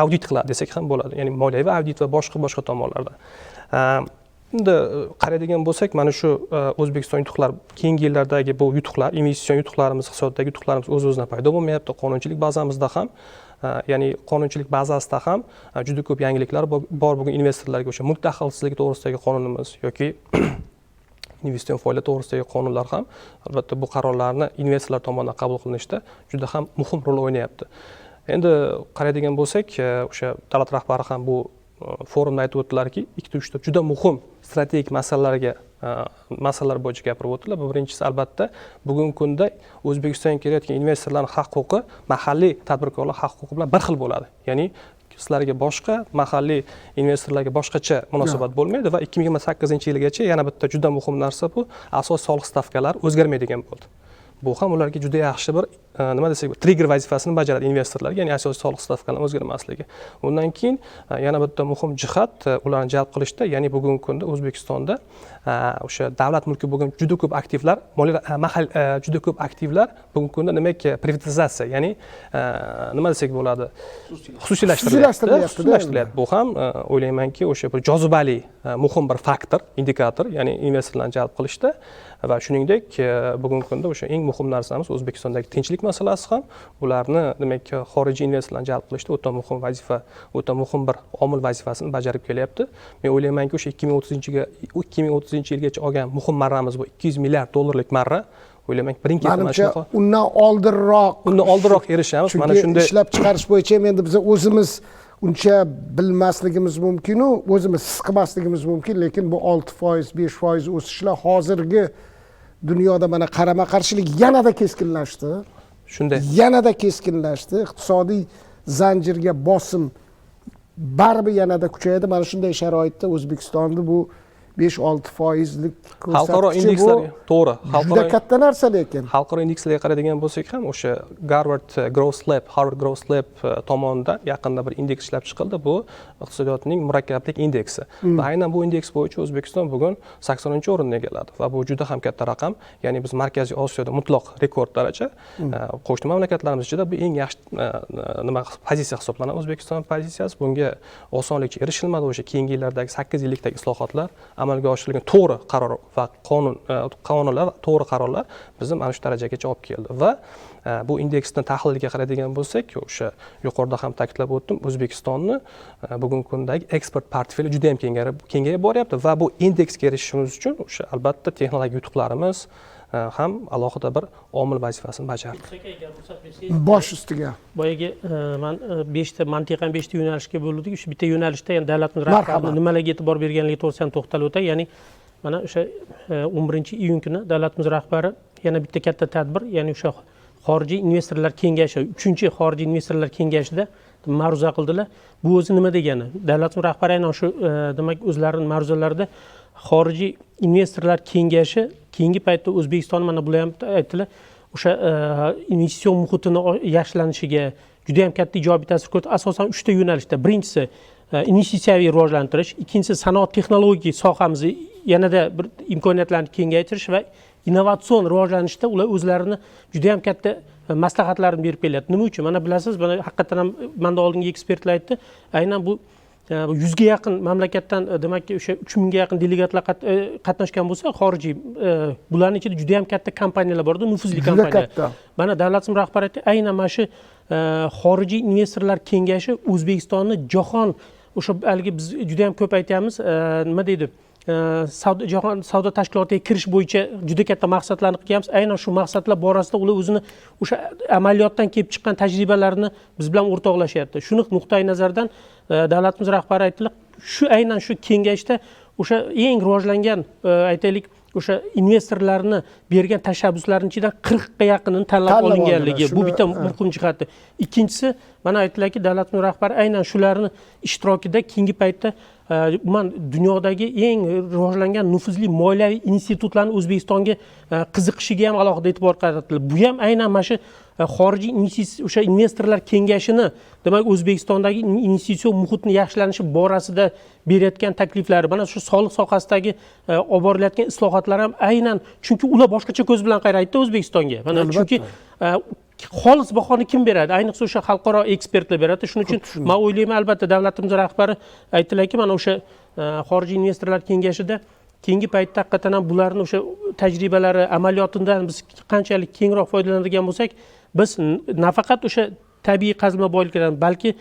audit qiladi desak ham bo'ladi, ya'ni moliyaviy audit va boshqa tomonlarda. Endi qaraydigan bo'lsak, mana shu O'zbekiston yutuqlar, keyingi yillardagi bu yutuqlar, investitsion yutuqlarimiz, iqtisodiydagi yutuqlarimiz o'z-o'zidan paydo bo'lmayapti. Qonunchilik bazamizda ham, ya'ni qonunchilik bazasida ham juda ko'p yangiliklar bor. Bugun investorlarga o'sha mulk daxlsizligi to'g'risidagi qonunimiz yoki investitsion faoliyat to'g'risidagi qonunlar ham albatta bu qarorlarni investorlar tomonidan qabul qilinishda juda ham muhim rol o'ynayapti. Endi qaraydigan bo'lsak, o'sha davlat rahbari ham bu forumda aytib o'tdilarki, 2-3 ta juda muhim strategik masalalar bo'yicha gapirib o'tdilar. Bu birinchisi albatta bugungi kunda O'zbekistonga kelayotgan investorlarning haq-huquqi mahalliy tadbirkorlar haq-huquqi bilan bir xil bo'ladi. Ya'ni sizlarga boshqa, mahalliy investorlarga boshqacha munosabat bo'lmaydi va 2028-yilgacha yana bitta juda muhim narsa bu asosiy soliq stavkalari o'zgarmaydigan bo'ldi. Bu ham ularga juda yaxshi bir nima desak, trigger vazifasini bajaradi investorlarga, ya'ni asosiy soliq stavkalari o'zgarmasligi. Undan keyin yana bitta muhim jihat ularni jalb qilishda, ya'ni bugungi kunda O'zbekistonda o'sha davlat mulki bo'lgan juda ko'p aktivlar, juda ko'p aktivlar bugungi kunda demak privatizatsiya, ya'ni nima desak bo'ladi, xususiylashtirilyapti. Bu ham o'ylaymanki o'sha bir jozibali muhim bir faktor, indikator, ya'ni investorlarni jalb qilishda va shuningdek bugungi kunda o'sha eng muhim narsamiz O'zbekistondagi tinchlik masalasi ham ularni demak xorijiy investorlarni jalb qilishda o'ta muhim vazifa, o'ta muhim bir omil vazifasini bajarib kelyapti. Men o'ylaymanki o'sha 2030-yilgacha olgan muhim marramiz bu 200 milliard dollarlik marra. O'ylaymanki birin-ketin manimcha undan oldinroq erishamiz. Mana shunday ishlab chiqarish bo'yicha endi biz o'zimiz uncha bilmasligimiz mumkin-u, o'zimiz his qilmasligimiz mumkin, lekin bu 6%, 5% o'sishlar hozirgi dunyoda mana qarama-qarshilik yanada keskinlashdi. Shunday. Yanada keskinlashdi. Iqtisodiy zanjirga bosim baribir yanada kuchayadi. Mana shunday sharoitda O'zbekistonda bu 5-6%lik xalqaro indekslarga to'g'ri, juda katta narsa lekin. Xalqaro indekslarga qaraydigan bo'lsak ham o'sha Harvard Growth Lab tomonidan yaqinda bir indeks ishlab chiqildi. Bu iqtisodiyotning murakkablik indeksi. Va aynan bu indeks bo'yicha O'zbekiston bugun 80-o'rinni egalladi va bu juda ham katta raqam. Ya'ni biz Markaziy Osiyoda mutlaq rekord daraja, qo'shni mamlakatlarimiz ichida bu eng yaxshi pozitsiya hisoblanadi. O'zbekiston pozitsiyasi bunga osonlikcha erishilmadi. O'sha keyingi yillardagi 8 yillikdagi islohotlar amalga oshirilgan to'g'ri qaror va qonunlar, to'g'ri qarorlar bizni mana shu darajagacha olib keldi va bu indeksning tahliliga qaraydigan bo'lsak, o'sha yuqorida ham ta'kidlab o'tdim, O'zbekistonni bugungi kundagi eksport portfeli juda ham kengayib boryapti va bu indeksga erishishimiz uchun o'sha albatta texnologik yutuqlarimiz ham alohida bir omil vazifasini bajardi. Bosh ustiga. Boyagi men 5 ta mantiqan 5 ta yo'nalishga bo'ldik. Shu bitta yo'nalishda yana davlatimiz rahbari nimalarga e'tibor berganligi to'g'risida ham to'xtalib o'tay. Ya'ni mana o'sha 11-iyun kuni davlatimiz rahbari yana bitta katta tadbir, ya'ni o'sha xorijiy investorlar kengashi, 3-xorijiy investorlar kengashida ma'ruza qildilar. Bu o'zi nima degani? Davlatimiz rahbari aynan shu demak o'zlarining ma'ruzalarida xorijiy investorlar kengashi keyingi paytda O'zbekiston, mana bular ham aytdilar, o'sha investitsion muhitini yaxshilanishiga juda ham katta ijobiy ta'sir ko'rsatdi. Asosan 3 ta yo'nalishda. Birinchisi investitsiyaviy rivojlantirish, ikkinchisi sanoat texnologik sohamizni yanada bir imkoniyatlarni kengaytirish va innovatsion rivojlanishda ular o'zlarini juda ham katta maslahatlarni berib kelyapti. Nima uchun? Mana bilasiz, buni haqiqatan ham mendan oldingi ekspertlar aytdi. Aynan bu 100 ga yaqin mamlakatdan, demak o'sha 3000 ga yaqin delegatlar qatnashgan bo'lsa, xorijiy bularning ichida juda ham katta kompaniyalar borda, nufuzli kompaniyalar. Mana davlatimiz rahbari aytdi, aynan mana shu xorijiy investorlar kengashi O'zbekistonni jahon, o'sha haligi biz juda ham ko'p aytamiz, nima deydi, jahon savdo tashkilotiga kirish bo'yicha juda katta maqsadlarni qilganmiz. Aynan shu maqsadlar borasida ular o'zini o'sha amaliyotdan kelib chiqqan tajribalarini biz bilan o'rtoqlashyapti. Shuni nuqtai nazardan davlatimiz rahbari aytdilar, shu aynan shu kengashda o'sha eng rivojlangan aytaylik o'sha investorlarni bergan tashabbuslarning ichidan 40 ga yaqinini tanlab olinganligi bu bitta muhim jihati. Ikkinchisi, mana aytdilarki, davlatimiz rahbari aynan shularni ishtirokida keyingi paytda dunyodagi eng rivojlangan nufuzli moliyaviy institutlarni O'zbekistonga qiziqishiga ham alohida e'tibor qaratildi. Bu ham aynan mana shu xorijiy o'sha investorlar kengashini, demak O'zbekistondagi investitsion muhitni yaxshilanishi borasida berayotgan takliflari, mana shu soliq sohasidagi olib borilayotgan islohotlar ham aynan, chunki ular boshqacha ko'z bilan qaraydi O'zbekistonga. Mana chunki xolis bahoni kim beradi? Ayniqsa o'sha xalqaro ekspertlar beradi. Shuning uchun men o'ylayman, albatta davlatimiz rahbari aytdilarki, mana o'sha xorijiy investorlar kengashida keyingi paytda haqiqatan ham bularning o'sha tajribalari, amaliyotidan biz qanchalik kengroq foydalanadigan bo'lsak, biz nafaqat o'sha tabiiy qazilma boyliklaridan, balki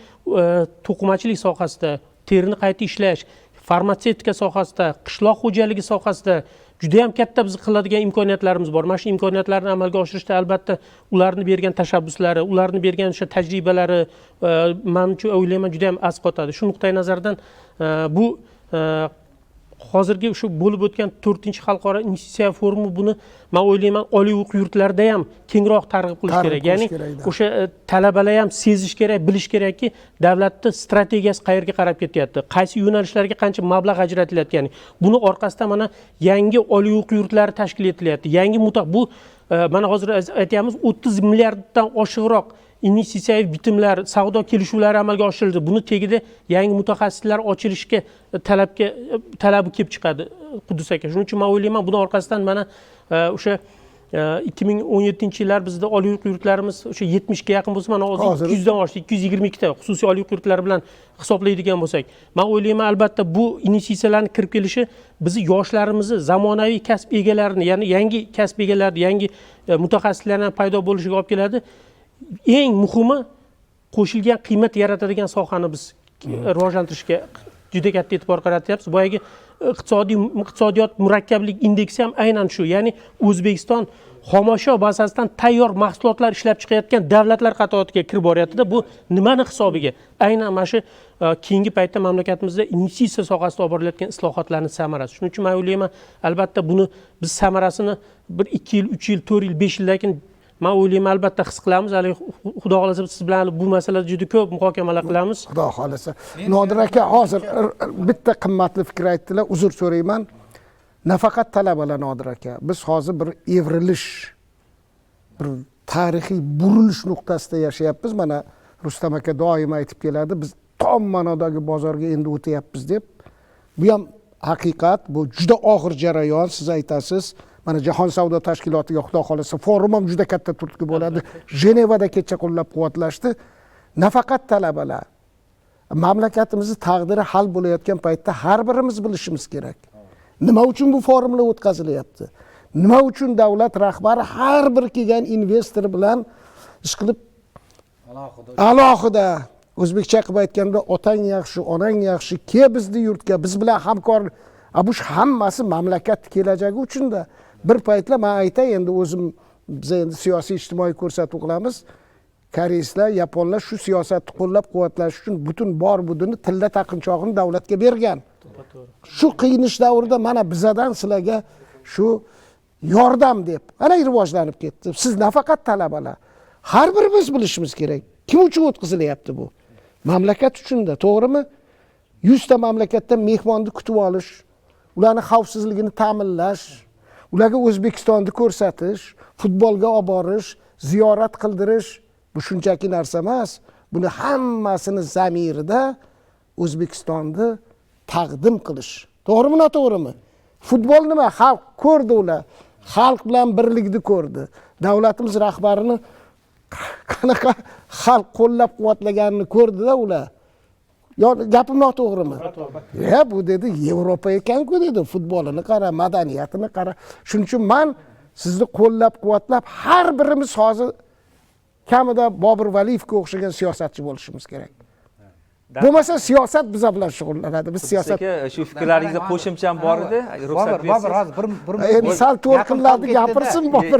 to'qimachilik sohasida, terini qayta ishlash, farmatsevtika sohasida, qishloq xo'jaligi sohasida juda ham katta biz qiladigan imkoniyatlarimiz bor. Mana shu imkoniyatlarni amalga oshirishda albatta ularni bergan tashabbuslari, ularni bergan o'sha tajribalari menimcha o'ylayman juda ham asqotadi. Shu nuqtai nazardan bu hozirgi shu bo'lib o'tgan 4-xalqaro investitsiya forumi buni men o'ylayman oliy o'quv yurtlarida ham kengroq targ'ib qilish kerak. Ya'ni o'sha talabalar ham sezish kerak, bilish kerakki, davlatning strategiyasi qayerga qarab ketyapti, qaysi yo'nalishlarga qancha mablag' ajratilayotgani. Buni orqasida mana yangi oliy o'quv yurtlari tashkil etilyapti. Yangi bu mana hozir aytamiz 30 milliarddan oshiqroq investitsiyaviy bitimlar, savdo kelishuvlari amalga oshirildi. Buni tagida yangi mutaxassislar ochilishga talabi kelib chiqadi Qudus aka. Shuning uchun men o'ylayman, buni orqasidan mana o'sha 2017-yillar bizda oliy o'quv yurtlarimiz o'sha 70 ga yaqin bo'lsa, mana hozir 200 dan oshdi, 222 ta xususiy oliy o'quv yurtlari bilan hisoblaydigan bo'lsak, men o'ylayman, albatta bu investitsiyalarning kirib kelishi bizni yoshlarimizni zamonaviy kasb egalarini, ya'ni yangi kasb egalari, yangi mutaxassislarning paydo bo'lishiga olib keladi. Eng muhimi, qo'shilgan qiymat yaratadigan sohani biz rivojlantirishga juda katta e'tibor qaratyapmiz. Boyagi iqtisodiyot murakkablik indeksi ham aynan shu. Ya'ni O'zbekiston xomashyo bazasidan tayyor mahsulotlar ishlab chiqayotgan davlatlar qatoriga kirib boryapti-da. Bu nimani hisobiga? Aynan mana shu keyingi paytda mamlakatimizda investitsiya sohasida olib borilayotgan islohotlarning samarasi. Shuning uchun men o'ylayman, albatta buni biz samarasini 1-2 yil, 3 yil, 4 yil, 5 yildan keyin men o'ylayman, albatta his qilamiz. Hali Xudo xolasa siz bilan bu masalada juda ko'p muhokamalar qilamiz. Xudo xolasa. Nodir aka hozir bitta qimmatli fikr aytdilar. Uzr so'rayman. Nafaqat talabalar, Nodir aka, biz hozir bir evrilish, bir tarixiy burilish nuqtasida yashayapmiz. Mana Rustam aka doim aytib keladi, biz tom ma'nodagi bozorga endi o'tyapmiz deb. Bu ham haqiqat, bu juda og'ir jarayon, siz aytasiz. Mana Jahon savdo tashkilotiga Xudo xolasa forum ham juda katta turtki bo'ladi. Jenevada kecha qo'llab-quvvatlashdi. Nafaqat talabalar, mamlakatimizning taqdiri hal bo'layotgan paytda har birimiz bilishimiz kerak. Nima uchun bu forumlar o'tkazilyapti? Nima uchun davlat rahbari har bir kelgan investor bilan ish qilib alohida o'zbekcha qilib aytganda otang yaxshi, onang yaxshi, kel bizni yurtga, biz bilan hamkor. Bu hammasi mamlakat kelajagi uchun-da. Bir paytlar men aytay, endi o'zim biz endi siyosiy ijtimoiy ko'rsatuv qilamiz. Koreyslar, yaponlar shu siyosatni qo'llab-quvvatlash uchun butun bor budini tilla taqinchog'ini davlatga bergan. Shu qiyinish davrida mana bizadan sizlarga shu yordam deb ana rivojlanib ketdi. Siz nafaqat talabalar, har birimiz bilishimiz kerak. Kim uchun o'tkazilyapti bu? Mamlakat uchun-da, to'g'rimi? 100 ta mamlakatdan mehmonni kutib olish, ularning xavfsizligini ta'minlash, ularga O'zbekistonni ko'rsatish, futbolga olib borish, ziyorat qildirish, bu shunchaki narsa emas. Buni hammasini zamirida O'zbekistonni taqdim qilish. To'g'rimi, noto'g'rimi? Futbol nima? Xalq ko'rdi ular. Xalq bilan birlikni ko'rdi. Davlatimiz rahbarini qanaqa xalq qo'llab-quvvatlaganini ko'rdi-da ular. Yo, gapim noto'g'rimi? Bu dedi, Yevropa ekan-ku dedi, futbolini qara, madaniyatini qara. Shuning uchun men sizni qo'llab-quvvatlab, har birimiz hozir kamida Bobur Valiyevga o'xshagan siyosatchi bo'lishimiz kerak. Bo'lmasa siyosat biza bilan shug'ullanadi. Biz siyosat shu fikrlaringizda qo'shimcham bor edi, ruxsat Bobur bersangiz. hozir endi sal to'lqinlarni gapirsin Bobur.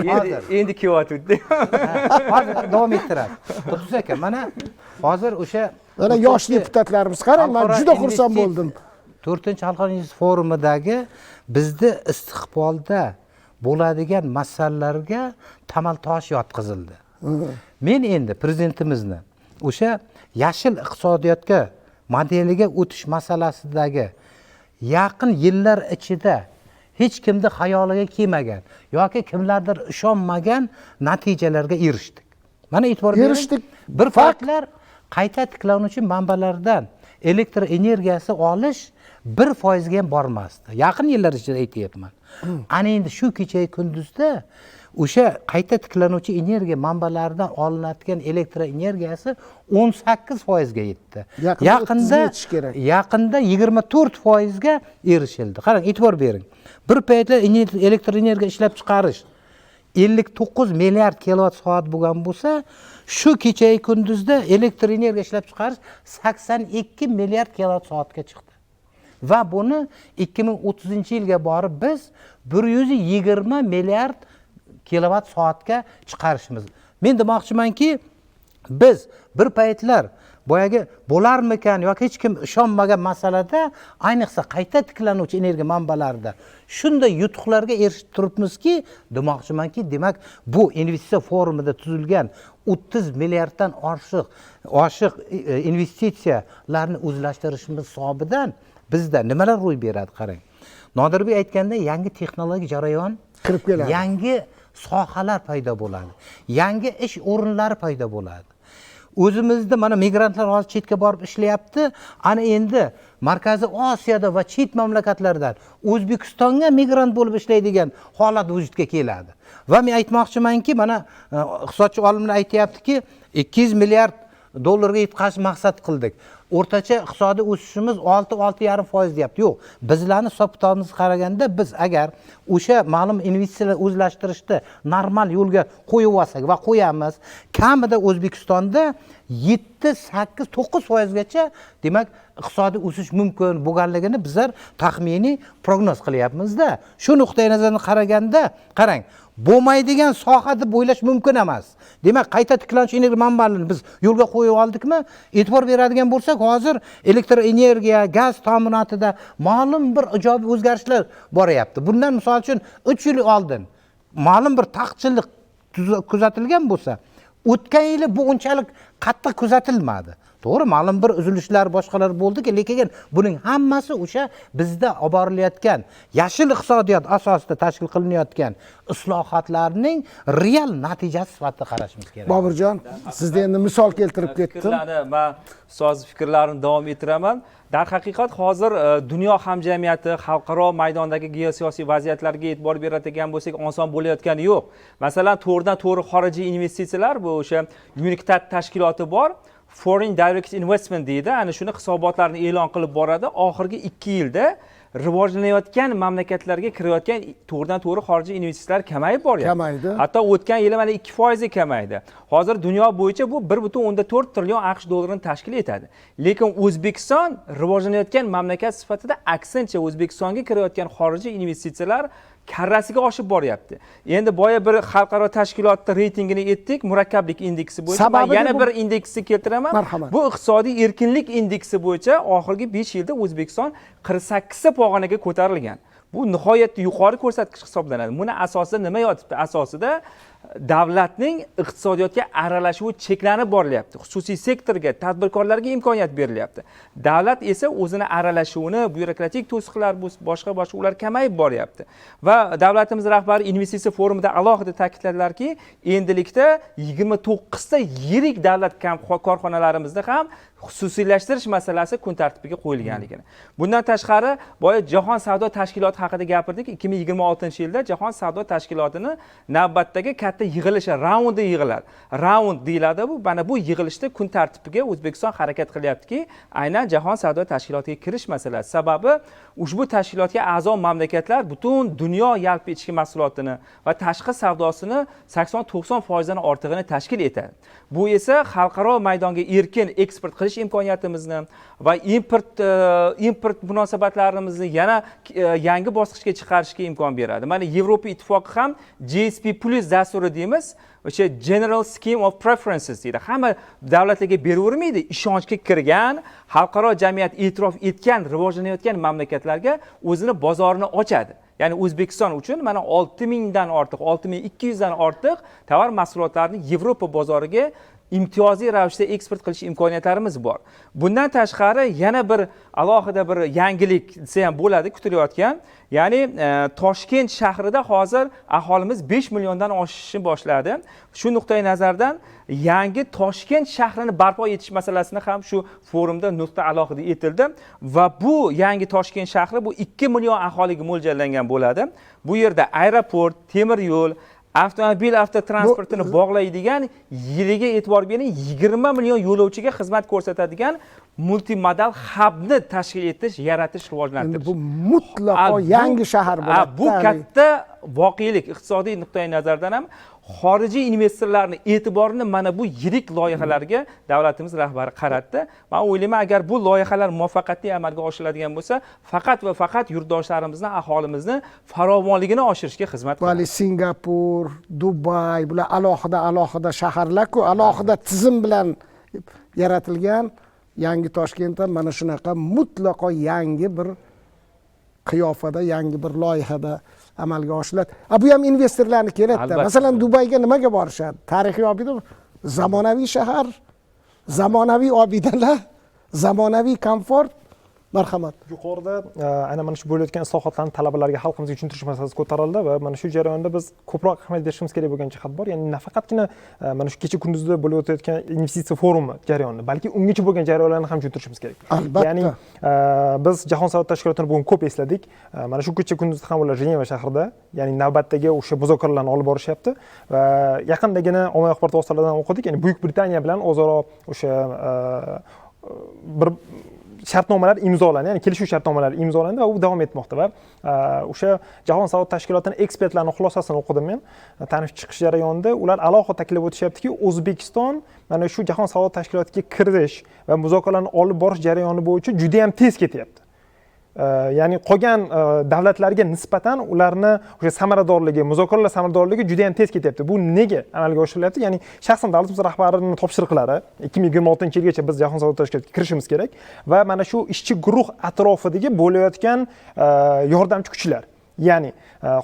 Endi kelyapti. hozir davom ettiradi. Quddus aka, mana hozir o'sha Mana yosh deputatlarimiz qarang, men juda xursand bo'ldim. 4-xalqaro investitsiya forumidagi bizni istiqbolda bo'ladigan masalalarga tamal tosh yotqizildi. Men endi prezidentimizni o'sha yashil iqtisodiyotga modeliga o'tish masalasidagi yaqin yillar ichida hech kimni xayoliga kelmagan yoki kimlardir ishonmagan natijalarga erishdik. Mana e'tibor bering. Erishdik. Bir faktlar qayta tiklanuvchi manbalardan elektr energiyasi olish 1% ga ham bormasdi. Yaqin yillar ichida aytyapman. Ana endi shu kecha kunduzda o'sha qayta tiklanuvchi energiya manbalaridan olinadigan elektr energiyasi 18% ga yetdi. Yaqinda 24% ga erishildi. Qarang, e'tibor bering. Bir paytlar elektr energiya ishlab chiqarish 59 milliard kilovat soat bo'lgan bo'lsa, shu kecha kunduzda elektr energiya ishlab chiqarish 82 milliard kilovat soatga chiqdi. Va buni 2030-yilga borib biz 120 milliard kilovat soatga chiqarishimiz. Men demoqchimanki, biz bir paytlar boyagi bo'larmikan yoki hech kim ishonmagan masalada, ayniqsa qayta tiklanuvchi energiya manbalarida shunday yutuqlarga erishib turibmizki, demoqchimanki, demak bu investitsiya forumida tuzilgan 30 milliarddan oshiq investitsiyalarni o'zlashtirishimiz hisobidan bizda nimalar ro'y beradi, qarang. Nodirbek aytganda, yangi texnologik jarayon kirib keladi. Yangi sohalar paydo bo'ladi. Yangi ish o'rinlari paydo bo'ladi. O'zimizda mana migrantlar hozir chetga borib ishlayapti. Ana endi Markaziy Osiyoda va chet mamlakatlardan O'zbekistonga migrant bo'lib ishlaydigan holat vujudga keladi. Va men aytmoqchimanki, mana iqtisodchi olimlar aytayaptiki, 200 milliard dollarga yetkazish maqsad qildik. O'rtacha iqtisodiy o'sishimiz 6-6,5% deyapti. Yo'q, bizlarning hisob-kitobimizga qaraganda biz agar o'sha ma'lum investitsiyalar o'zlashtirishda normal yo'lga qo'yib olsak va qo'yamiz, kamida O'zbekistonda 7-8-9% gacha demak iqtisodiy o'sish mumkin bo'lganligini bizlar taxminiy prognoz qilyapmiz-da. Shu nuqtai nazardan qaraganda, qarang, bo'lmaydigan soha deb o'ylash mumkin emas. Demak, qayta tiklanuvchi energiya manbalarini biz yo'lga qo'yib oldikmi? E'tibor beradigan bo'lsak, hozir elektr energiya, gaz ta'minotida ma'lum bir ijobiy o'zgarishlar boryapti. Bundan misol uchun 3 yil oldin ma'lum bir taqchillik kuzatilgan bo'lsa, o'tgan yili bu unchalik qattiq kuzatilmadi. To'g'ri, ma'lum bir uzilishlar boshqalar bo'ldi-ki, lekin buning hammasi o'sha bizda olib borilayotgan yashil iqtisodiyot asosida tashkil qilinayotgan islohotlarning real natijasi sifatida qarashimiz kerak. Boburjon, sizga endi misol keltirib ketdim. Men ustoz fikrlarini davom ettiraman. Darhaqiqat hozir dunyo hamjamiyati xalqaro maydondagi geosiyosiy vaziyatlarga e'tibor beradigan bo'lsak, oson bo'layotgani yo'q. Masalan, to'g'ridan-to'g'ri xorijiy investitsiyalar, bu o'sha UNCTAD tashkiloti bor. Foreign Direct Investment deydi. Ana shuni hisobotlarni e'lon qilib boradi. Oxirgi 2 yilda rivojlanayotgan mamlakatlarga kirayotgan to'g'ridan-to'g'ri xorijiy investitsiyalar kamayib boryapti. Kamaydi. Hatto o'tgan yili mana 2% ga kamaydi. Hozir dunyo bo'yicha bu 1.4 trillion AQSh dollarini tashkil etadi. Lekin O'zbekiston rivojlanayotgan mamlakat sifatida aksincha O'zbekistonga kirayotgan xorijiy investitsiyalar karrasiga oshib boryapti. Endi boya bir xalqaro tashkilotda reytingini etdik, murakkablik indeksi bo'yicha. Men yana bir indeksni keltiraman. Bu iqtisodiy erkinlik indeksi bo'yicha oxirgi 5 yilda O'zbekiston 48 pog'onaga ko'tarilgan. Bu nihoyatda yuqori ko'rsatkich hisoblanadi. Buni asosida nima yotibdi? Asosida davlatning iqtisodiyotga aralashuvi cheklanib borilyapti. Xususiy sektorga, tadbirkorlarga imkoniyat berilyapti. Davlat esa o'zini aralashuvini, byurokratik to'siqlar, boshqa ular kamayib boryapti. Va davlatimiz rahbari investitsiya forumida alohida ta'kidladilarki, endilikda 29 ta yirik davlat korxonalarimizda ham xususiylashtirish masalasi kun tartibiga qo'yilganligini. Bundan tashqari, boya Jahon savdo tashkiloti haqida gapirdik. 2026-yilda Jahon savdo tashkilotini navbatdagi katta katta yig'ilishi raundda yig'iladi. Raund deyiladi bu. Mana bu yig'ilishda kun tartibiga O'zbekiston harakat qilyaptiki, aynan Jahon savdo tashkilotiga kirish masalasi. Sababi ushbu tashkilotga a'zo mamlakatlar butun dunyo yalpi ichki mahsulotini va tashqi savdosini 80-90% dan ortig'ini tashkil etadi. Bu esa xalqaro maydonga erkin eksport qilish imkoniyatimizni va import munosabatlarimizni yana yangi bosqichga chiqarishga imkon beradi. Mana Yevropa ittifoqi ham GSP+ dasturi deymiz, o'sha General Scheme of Preferences deydi. Hamma davlatlarga beravermaydi, ishonchga kirgan, xalqaro jamiyat e'tirof etgan, rivojlanayotgan mamlakatlarga o'zini bozorini ochadi. Ya'ni O'zbekiston uchun mana 6000 dan ortiq, 6200 dan ortiq tovar mahsulotlarini Yevropa bozoriga imtiyozli ravishda eksport qilish imkoniyatlarimiz bor. Bundan tashqari yana bir alohida bir yangilik desa ham bo'ladi kutilayotgan. Ya'ni Toshkent shahrida hozir aholimiz 5 milliondan oshishni boshladi. Shu nuqtai nazardan yangi Toshkent shahrini barpo etish masalasini ham shu forumda nuqta alohida etildi va bu yangi Toshkent shahri bu 2 million aholiga mo'ljallangan bo'ladi. Bu yerda aeroport, temir yo'l, avtomobil avtotransportini bog'laydigan, yiliga e'tibor bering 20 million yo'lovchiga xizmat ko'rsatadigan multimodal hubni tashkil etish, yaratish, rivojlantirish. Endi bu mutlaqo yangi shahar bo'ladi. Bu katta voqelik iqtisodiy nuqtai nazardan ham xorijiy investorlarning e'tiborini mana bu yirik loyihalarga davlatimiz rahbari qaratdi. Men o'ylayman, agar bu loyihalar muvaffaqiyatli amalga oshiriladigan bo'lsa, faqat va faqat yurtdoshlarimizning, aholimizni farovonligini oshirishga xizmat qiladi. Vali Singapur, Dubay, bular alohida shaharlar-ku, alohida tizim bilan yaratilgan. Yangi Toshkentda mana shunaqa mutlaqo yangi bir qiyofada, yangi bir loyihada amalga oshiriladi. Bu ham investorlarni kerakda. Masalan, Dubayga nimaga borishadi? Tarixiy obida, zamonaviy shahar, zamonaviy obidalar, zamonaviy komfort. Marhamat. Yuqorida ana mana shu bo'layotgan islohotlarni talabalarga, xalqimizga tushuntirish masalasi ko'tarildi va mana shu jarayonda biz ko'proq ahamiyat berishimiz kerak bo'lgan jihat bor. Ya'ni nafaqatgina mana shu kecha kunduzda bo'lib o'tayotgan investitsiya forumi jarayonini, balki ungacha bo'lgan jarayonlarni ham tushuntirishimiz kerak. Albatta. Ya'ni biz Jahon savdo tashkilotini bugun ko'p esladik. Mana shu kecha kunduzda ham ular Jeneva shahrida, ya'ni navbatdagi o'sha muzokaralarni olib borishyapti va yaqindagina ommaviy axborot vositalaridan o'qidik. Ya'ni Buyuk Britaniya bilan o'zaro o'sha bir shartnomalar imzolandi, ya'ni kelishuv shartnomalari imzolandi va u davom etmoqda va o'sha Jahon savdo tashkilotining ekspertlarining xulosasini o'qidim men. Tanib chiqish jarayonida ular alohida ta'kidlab o'tishyaptiki, O'zbekiston mana shu Jahon savdo tashkilotiga kirish va muzokaralarni olib borish jarayoni bo'yicha juda ham tez ketyapti. Ya'ni qolgan davlatlarga nisbatan ularni o'sha samaradorligi, muzokaralar samaradorligi juda ham tez ketyapti. Bu nega amalga oshirilyapti? Ya'ni shaxsan davlatimiz rahbarining topshiriqlari 2026-yilgacha biz Jahon savdo tashkilotiga kirishimiz kerak va mana shu ishchi guruh atrofidagi bo'layotgan yordamchi kuchlar. Ya'ni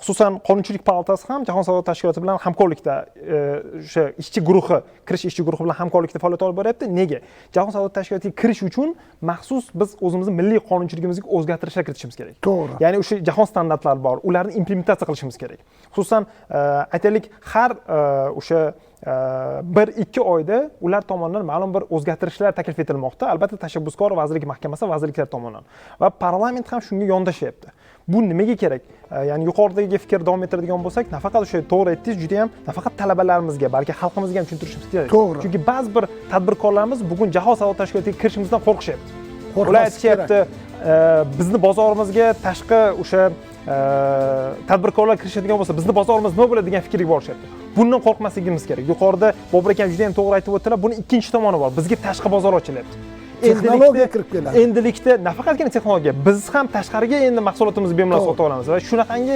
xususan Qonunchilik palatasi ham Jahon savdo tashkiloti bilan hamkorlikda o'sha ishchi guruhi, kirish ishchi guruhi bilan hamkorlikda faoliyat olib boryapti. Nega? Jahon savdo tashkilotiga kirish uchun maxsus biz o'zimizning milliy qonunchiligimizga o'zgartirishlar kiritishimiz kerak. To'g'ri. Ya'ni o'sha jahon standartlari bor, ularni implementatsiya qilishimiz kerak. Xususan aytaylik, har o'sha 1-2 oyda ular tomonidan ma'lum bir o'zgartirishlar taklif etilmoqda. Albatta tashabbuskor vazirlik mahkamasi, vazirliklar tomonidan va parlament ham shunga yondashyapti. Bu nimaga kerak? Ya'ni yuqoridagi fikr davom ettiradigan bo'lsak, nafaqat o'sha to'g'ri aytdingiz, juda ham nafaqat talabalarimizga, balki xalqimizga ham tushuntirishimiz kerak. To'g'ri. Chunki ba'zi bir tadbirkorlarimiz bugun Jahon savdo tashkilotiga kirishimizdan qo'rqishyapti. Ular aytishyapti, bizni bozorimizga tashqi o'sha tadbirkorlar kirishadigan bo'lsa, bizni bozorimiz nima bo'ladi degan fikrga borishyapti. Bundan qo'rqmasligimiz kerak. Yuqorida Bobur akam juda ham to'g'ri aytib o'tdilar. Buni ikkinchi tomoni bor. Bizga tashqi bozor ochilyapti. Texnologiya kirib keladi. Endilikda nafaqatgina texnologiya, biz ham tashqariga endi mahsulotimizni bemalol sota olamiz va shunaqangi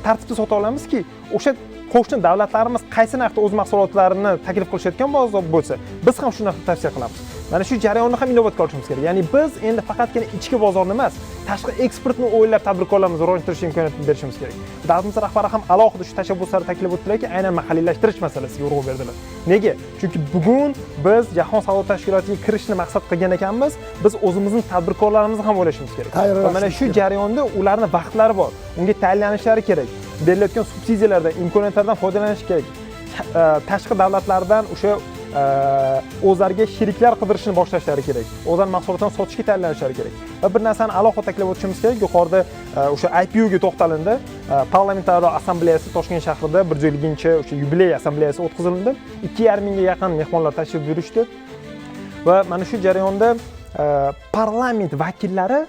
tartibda sota olamizki, o'sha qo'shni davlatlarimiz qaysi narxda o'z mahsulotlarini taklif qilishayotgan bo'lsa, biz ham shu narxda tavsiya qilamiz. Mana shu jarayonni ham inovatga olishimiz kerak. Ya'ni biz endi faqatgina ichki bozorni emas, tashqi eksportni o'ylab tadbirkorlarimizni rivojlantirish imkoniyatini berishimiz kerak. Davlatimiz rahbari ham alohida shu tashabbuslarni taklif etdilarki, aynan mahalliylashtirish masalasiga urg'u berdilar. Nega? Chunki bugun biz Jahon savdo tashkilotiga kirishni maqsad qilgan ekanmiz, biz o'zimizning tadbirkorlarimizni ham o'ylashimiz kerak. Va mana shu jarayonda ularning vaqtlari bor. Unga tayyorlanishlari kerak. Berilayotgan subsidiyalardan, imkoniyatlardan foydalanish kerak. Tashqi davlatlardan o'sha o'zlariga sheriklar qidirishni boshlashlari kerak. O'zlarining mahsulotlarini sotishga tayyorlanishlari kerak. Va bir narsani alohida ta'kidlab o'tishimiz kerak. Yuqorida o'sha IPO ga to'xtalindi. Parlamentararo assambleyasi Toshkent shahrida 150 o'sha yubiley assambleyasi o'tkazildi. 2,5 mingga yaqin mehmonlar tashrif buyurishdi. Va mana shu jarayonda parlament vakillari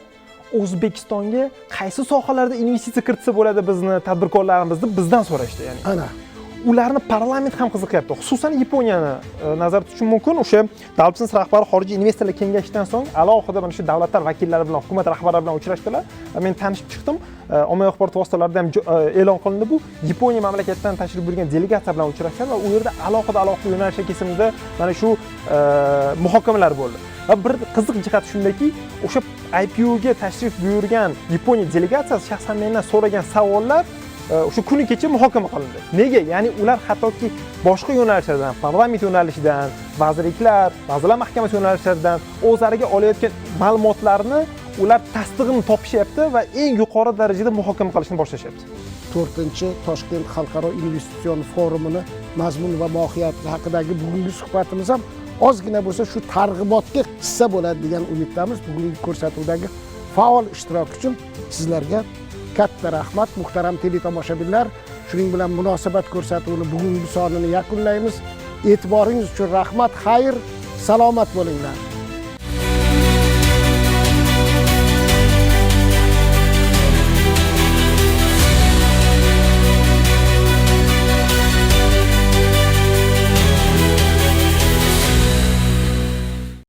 O'zbekistonga qaysi sohalarda investitsiya kiritsa bo'ladi bizni tadbirkorlarimizni bizdan so'rashdi, ya'ni. Ana. Ularni parlament ham qiziqyapti. Xususan Yaponiyani nazarda tutish mumkin. O'sha Davlat biznes rahbari xorijiy investorlar kengashidan so'ng alohida mana shu davlatlar vakillari bilan, hukumat rahbarlari bilan uchrashdilar. Men tanishib chiqdim. Ommaviy axborot vositalarida ham e'lon qilindi bu. Yaponiya mamlakatidan tashrif buyurgan delegatsiya bilan uchrashgan va u yerda alohida yo'nalishlar kesimida mana shu muhokamalar bo'ldi. Va bir qiziq jihati shundaki, o'sha IPOga tashrif buyurgan Yaponiya delegatsiyasi shaxsan mendan so'ragan savollar o'sha kuni kecha muhokama qilindi. Nega? Ya'ni ular hattoki boshqa yo'nalishlardan, parlament yo'nalishidan, vazirlar mahkamasi yo'nalishlaridan o'zlariga olayotgan ma'lumotlarni ular tasdig'ini topishyapti va eng yuqori darajada muhokama qilishni boshlashyapti. 4-Toshkent xalqaro investitsion forumini mazmun va mohiyati haqidagi bugungi suhbatimiz ham ozgina bo'lsa shu targ'ibotga hissa bo'ladi degan umiddamiz. Bugungi ko'rsatuvdagi faol ishtirok uchun sizlarga katta rahmat. Muhtaram teletomoshabinlar, shuning bilan munosabat ko'rsatuvini bugungi sonini yakunlaymiz. E'tiboringiz uchun rahmat, xayr, salomat bo'linglar.